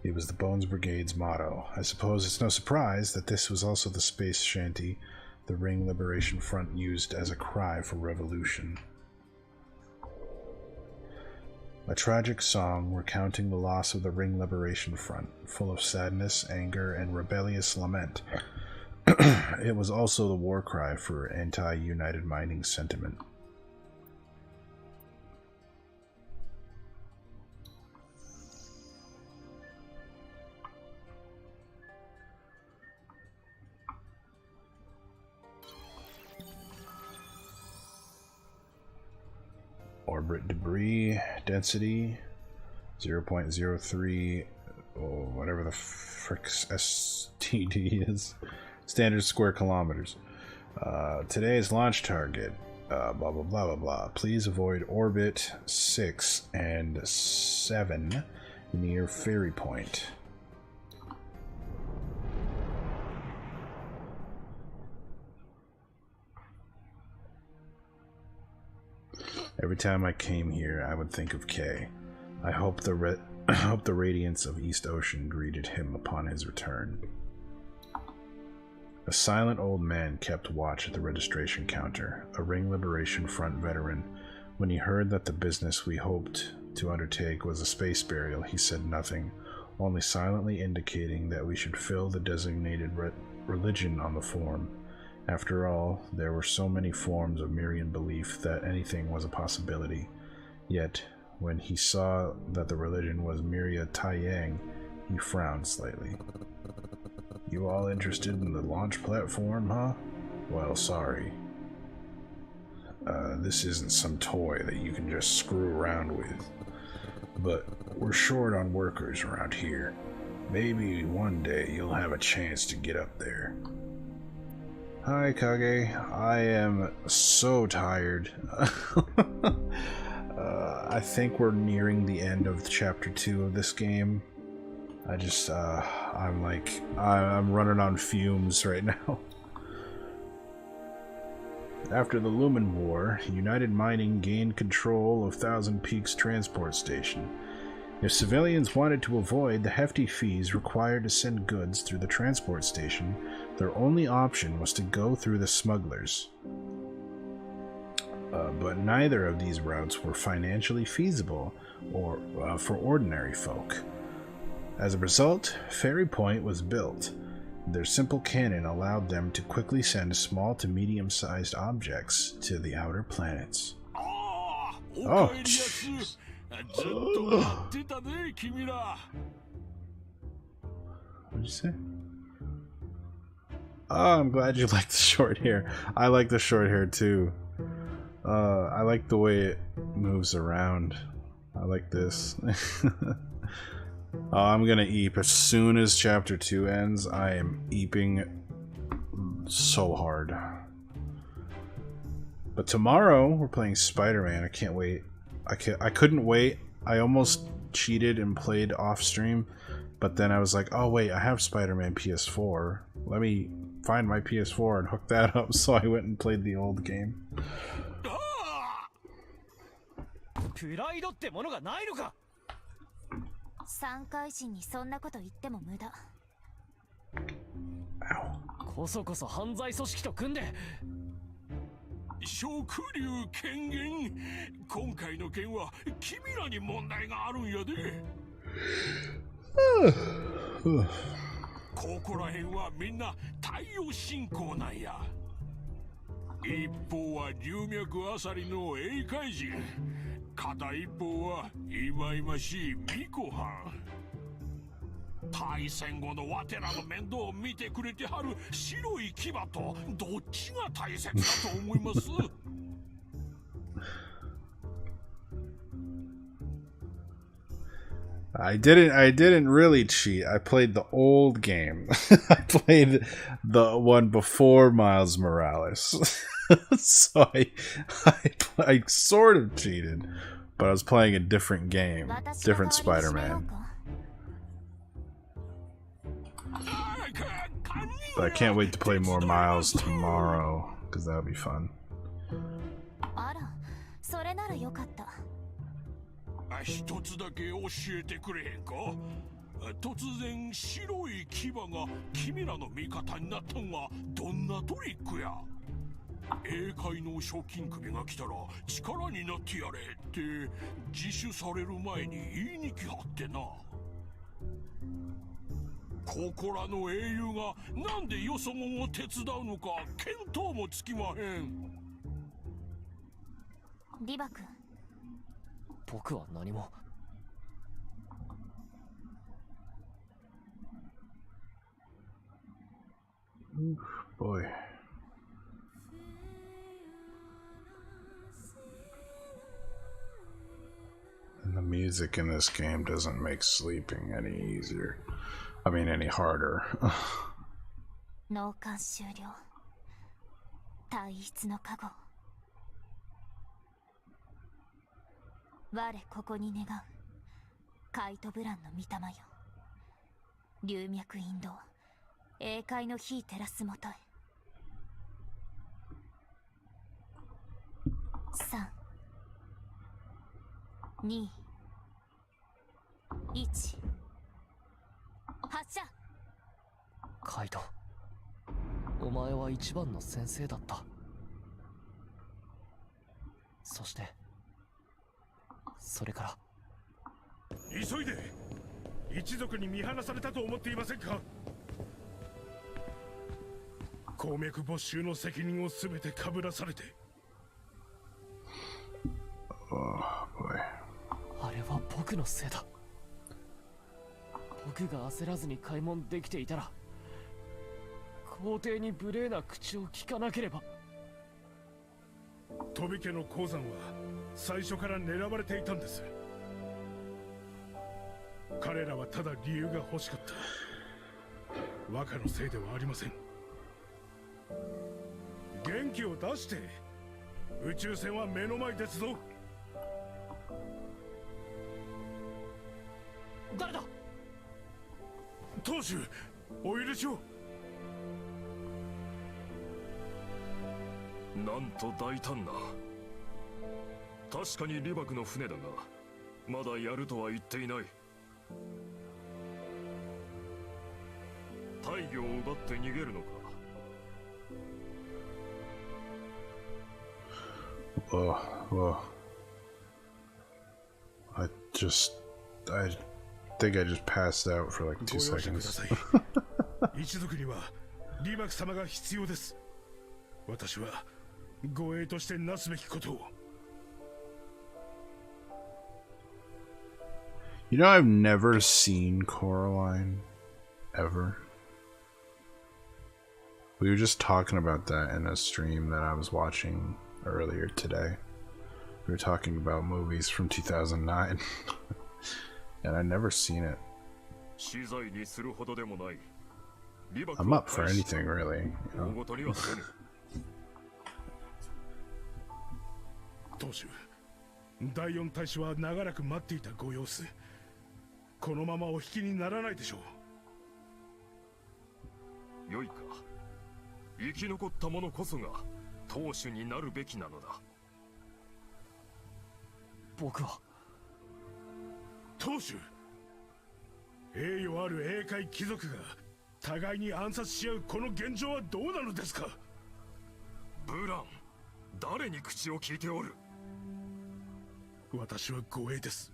It was the Bones Brigade's motto. I suppose it's no surprise that this was also the space shanty the Ring Liberation Front used as a cry for revolution. A tragic song recounting the loss of the Ring Liberation Front, full of sadness, anger, and rebellious lament. It was also the war cry for anti-United Mining sentiment. Orbit debris density 0.03, whatever the frick STD is, standard square kilometers. Today's launch target, blah blah blah blah blah. Please avoid orbit 6 and 7 near Ferry Point. Every time I came here, I would think of Kay. I hope the radiance of East Ocean greeted him upon his return. A silent old man kept watch at the registration counter, a Ring Liberation Front veteran. When he heard that the business we hoped to undertake was a space burial, he said nothing, only silently indicating that we should fill the designated religion on the form. After all, there were so many forms of Mirian belief that anything was a possibility. Yet, when he saw that the religion was Miria Taiyang, he frowned slightly. You all interested in the launch platform, huh? Well, sorry. This isn't some toy that you can just screw around with. But we're short on workers around here. Maybe one day you'll have a chance to get up there. Hi, Kage. I am so tired. I think we're nearing the end of Chapter 2 of this game. I'm running on fumes right now. After the Lumen War, United Mining gained control of Thousand Peaks Transport Station. If civilians wanted to avoid the hefty fees required to send goods through the transport station, their only option was to go through the smugglers. But neither of these routes were financially feasible or for ordinary folk. As a result, Ferry Point was built. Their simple cannon allowed them to quickly send small to medium-sized objects to the outer planets. Oh, jeez. What'd you say? Oh, I'm glad you like the short hair. I like the short hair too. I like the way it moves around. I like this. I'm gonna eep. As soon as Chapter 2 ends, I am eeping so hard. But tomorrow, we're playing Spider-Man. I can't wait. I couldn't wait. I almost cheated and played off stream, but then I was like, oh wait, I have Spider-Man PS4. Let me find my PS4 and hook that up. So I went and played the old game. プライドってものがないのか。三回心にそんなこと言っても無駄。こそこそ犯罪組織と組んで。食竜権限。今回の件は君らに問題があるんやで。ここら辺はみんな太陽信仰なんや。一方は龍脈あさりの英海人。片一方は忌々しい巫女はん。大戦後のわてらの面倒を見てくれてはる白い牙とどっちが大切だと思います？ I didn't really cheat. I played the old game. I played the one before Miles Morales. So I sort of cheated, but I was playing a different game, different Spider-Man. But I can't wait to play more Miles tomorrow, because that'll be fun. あら、それならよかった。一つだけ教えてくれへんか？突然白い牙が君らの味方になったんはどんなトリックや？英会の賞金首が来たら力になってやれって自首される前に言いに来はってな。ここらの英雄がなんでよそ者を手伝うのか見当もつきまへん。リバ君。僕は何も。Boy. And the music in this game doesn't make sleeping any easier. I mean, any harder. 納棺終了。体質の加護。我ここに願う。カイトブランの御霊よ。龍脈引導。英界の火照らすもとへ。3、2、1。発射。カイト、お前は一番の先生だった。そしてそれから急いで。一族に見放されたと思っていませんか？鉱脈没収の責任を全てかぶらされて。あれは僕のせいだ。僕が焦らずに開門できていたら皇帝に無礼な口を聞かなければ。飛家の鉱山は最初から狙われていたんです。彼らはただ理由が欲しかった。若のせいではありません。元気を出して。宇宙船は目の前ですぞ。誰だ？当主、お許しを。なんと大胆な。確かにリバクの船だが、まだやるとは言っていない。大魚を奪って逃げるのか。I think I just passed out for like 2 seconds. 一族にはリバク様が必要です。私は護衛としてなすべきことを。You know, I've never seen Coraline ever. We were just talking about that in a stream that I was watching earlier today. We were talking about movies from 2009. And I'd never seen it. I'm up for anything, really. You know? 当主、第四大使は長らく待っていたご様子。このままお引きにならないでしょう。よいか。生き残った者こそが当主になるべきなのだ。僕は当主、栄誉ある英海貴族が互いに暗殺し合うこの現状はどうなのですか。ブラン、誰に口を聞いておる。私は護衛です。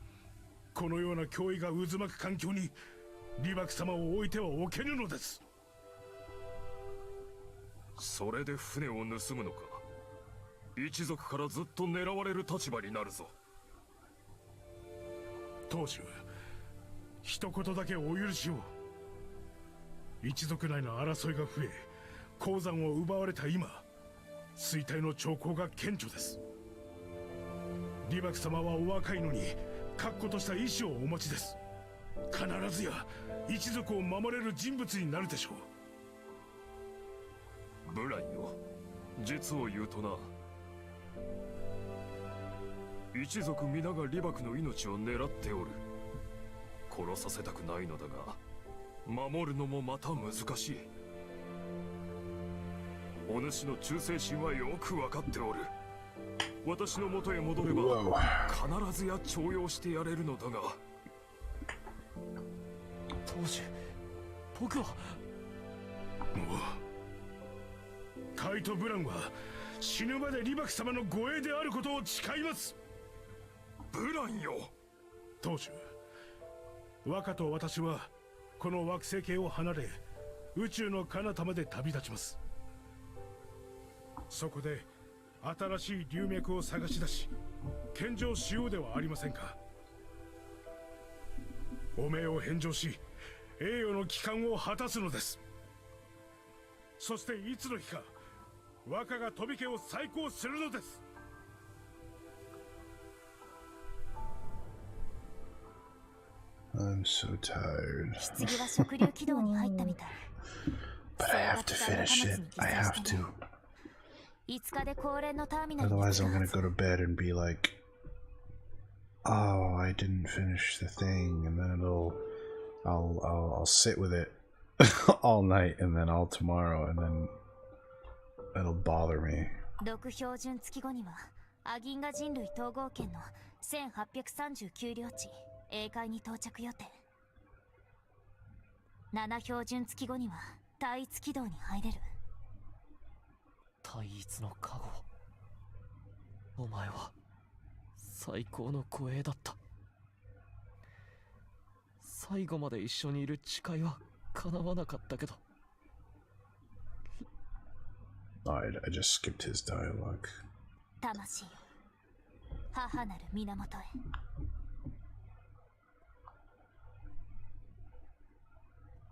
このような脅威が渦巻く環境にリバク様を置いてはおけぬのです。それで船を盗むのか。一族からずっと狙われる立場になるぞ。当主、一言だけお許しを。一族内の争いが増え、鉱山を奪われた今、衰退の兆候が顕著です。リバク様はお若いのに確固とした意志をお持ちです。必ずや一族を守れる人物になるでしょう。ブランよ、実を言うとな、一族皆がリバクの命を狙っておる。殺させたくないのだが、守るのもまた難しい。お主の忠誠心はよく分かっておる。私の元へ戻れば必ずや重用してやれるのだが。当主、僕はカイト・ブランは死ぬまでリバク様の護衛であることを誓います。ブランよ。当主、若と私はこの惑星系を離れ宇宙の彼方まで旅立ちます。そこで新しい流脈を探し出し献上しようではありませんか。汚名を返上し栄誉の帰還を果たすのです。そしていつの日か若が飛び家を再興するのです。I'm so tired. 棺は食流軌道に入ったみたい。 But I have to finish it. I have to. 5日で高連のターミナルに Otherwise, I'm gonna go to bed and be like, "Oh, I didn't finish the thing," and then I'll sit with it all night, and then all tomorrow, and then it'll bother me. 6標準月後にはアギンガ人類統合圏の1839領地英海に到着予定。7標準月後には単一軌道に入れる。単一の加護、お前は最高の護衛だった。最後まで一緒にいる誓いは叶わなかったけど。I just skipped his dialogue. 魂よ、母なる源へ。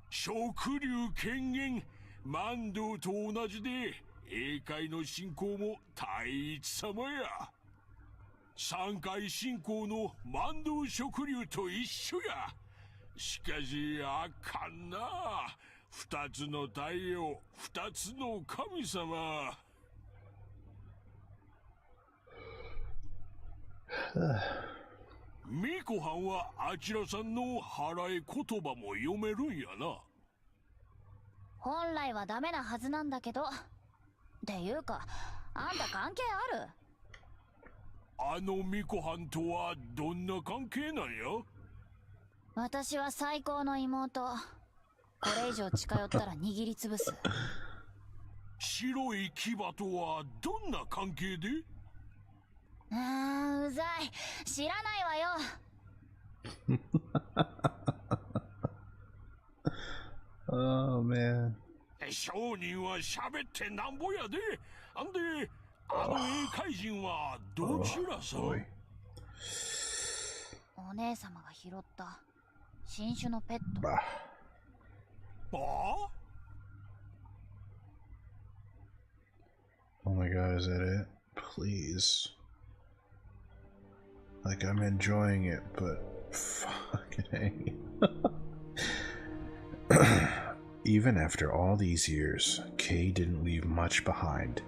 食流権限、万道と同じで英海の信仰も太一様や。三海信仰の万道食流と一緒や。しかしあかんな。二つの太陽、二つの神様。ミコはんはあちらさんの払い言葉も読めるんやな。本来はダメなはずなんだけど。っていうか、あんた関係ある？あのミコはんとはどんな関係なんや？私は最高の妹。これ以上近寄ったら握りつぶす。白い牙とはどんな関係で？うざい。知らないわよ。Oh man. 商人は喋ってなんぼやで。あんで、あの英海人はどちらさん？お姉様が拾った新種のペット。Oh my god, is that it? Please. Like, I'm enjoying it, but fucking Even after all these years, Kay didn't leave much behind,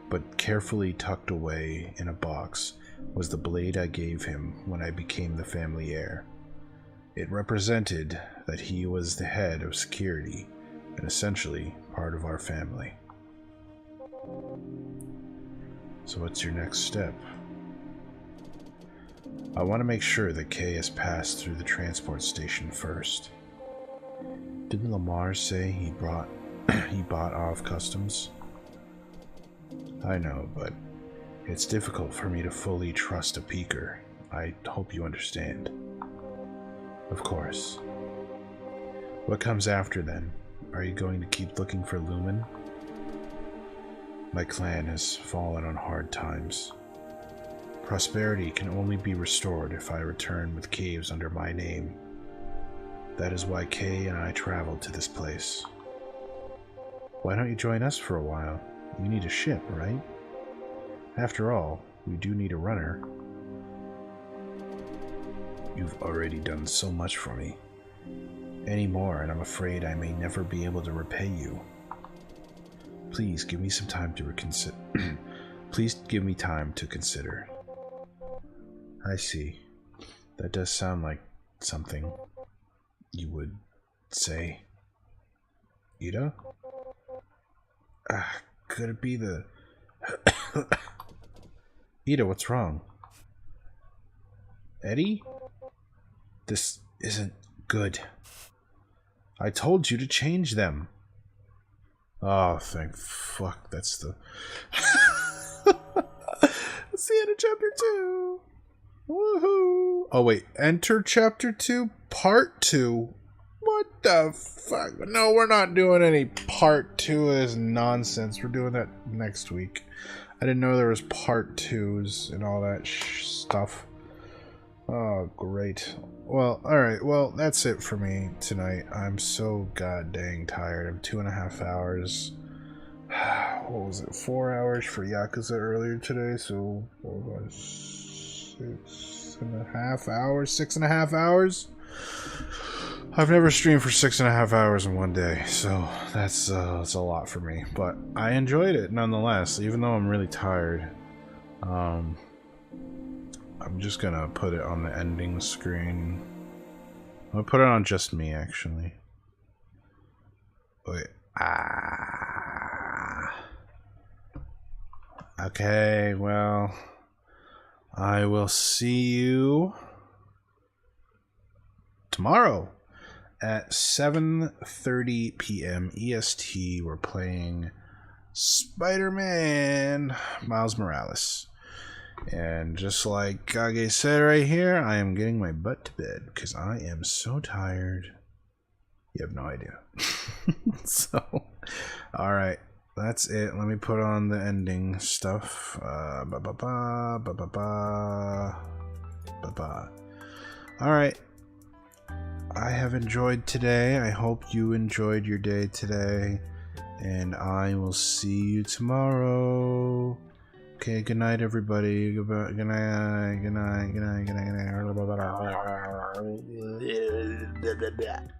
but carefully tucked away in a box was the blade I gave him when I became the family heir. It represented that he was the head of security and essentially part of our family. So what's your next step? I want to make sure that Kay has passed through the transport station first. Didn't Lamar say he bought off customs? I know, but it's difficult for me to fully trust a peeker. I hope you understand. Of course. What comes after then? Are you going to keep looking for Lumen? My clan has fallen on hard times. Prosperity can only be restored if I return with caves under my name. That is why Kay and I traveled to this place. Why don't you join us for a while? You need a ship, right? After all, we do need a runner. You've already done so much for me. Any more, and I'm afraid I may never be able to repay you. Please give me some time to reconsider. Please give me time to consider. I see. That does sound like something you would say. Ida? Could it be the... Ida, what's wrong? Eddie? This isn't good. I told you to change them. Oh, thank fuck, that's the... That's the end of chapter 2. Woohoo! Oh wait, enter chapter 2, part 2. What the fuck? No, we're not doing any part 2 of this nonsense. We're doing that next week. I didn't know there was part 2s and all that stuff. Oh, great. Well, alright, well, that's it for me tonight. I'm so god dang tired. I'm 2.5 hours. What was it? 4 hours for Yakuza earlier today, so 6.5 hours? 6.5 hours? I've never streamed for 6.5 hours in one day, so that's a lot for me. But I enjoyed it nonetheless, even though I'm really tired. I'm just gonna put it on the ending screen. I'm gonna put it on just me, actually. Wait. Okay, well, I will see you tomorrow at 7:30 p.m. EST. We're playing Spider-Man Miles Morales. And just like Kage said right here, I am getting my butt to bed because I am so tired. You have no idea. So, alright. That's it. Let me put on the ending stuff. Alright. I have enjoyed today. I hope you enjoyed your day today. And I will see you tomorrow. Okay, good night, everybody. Good night, good night, good night, good night, good night.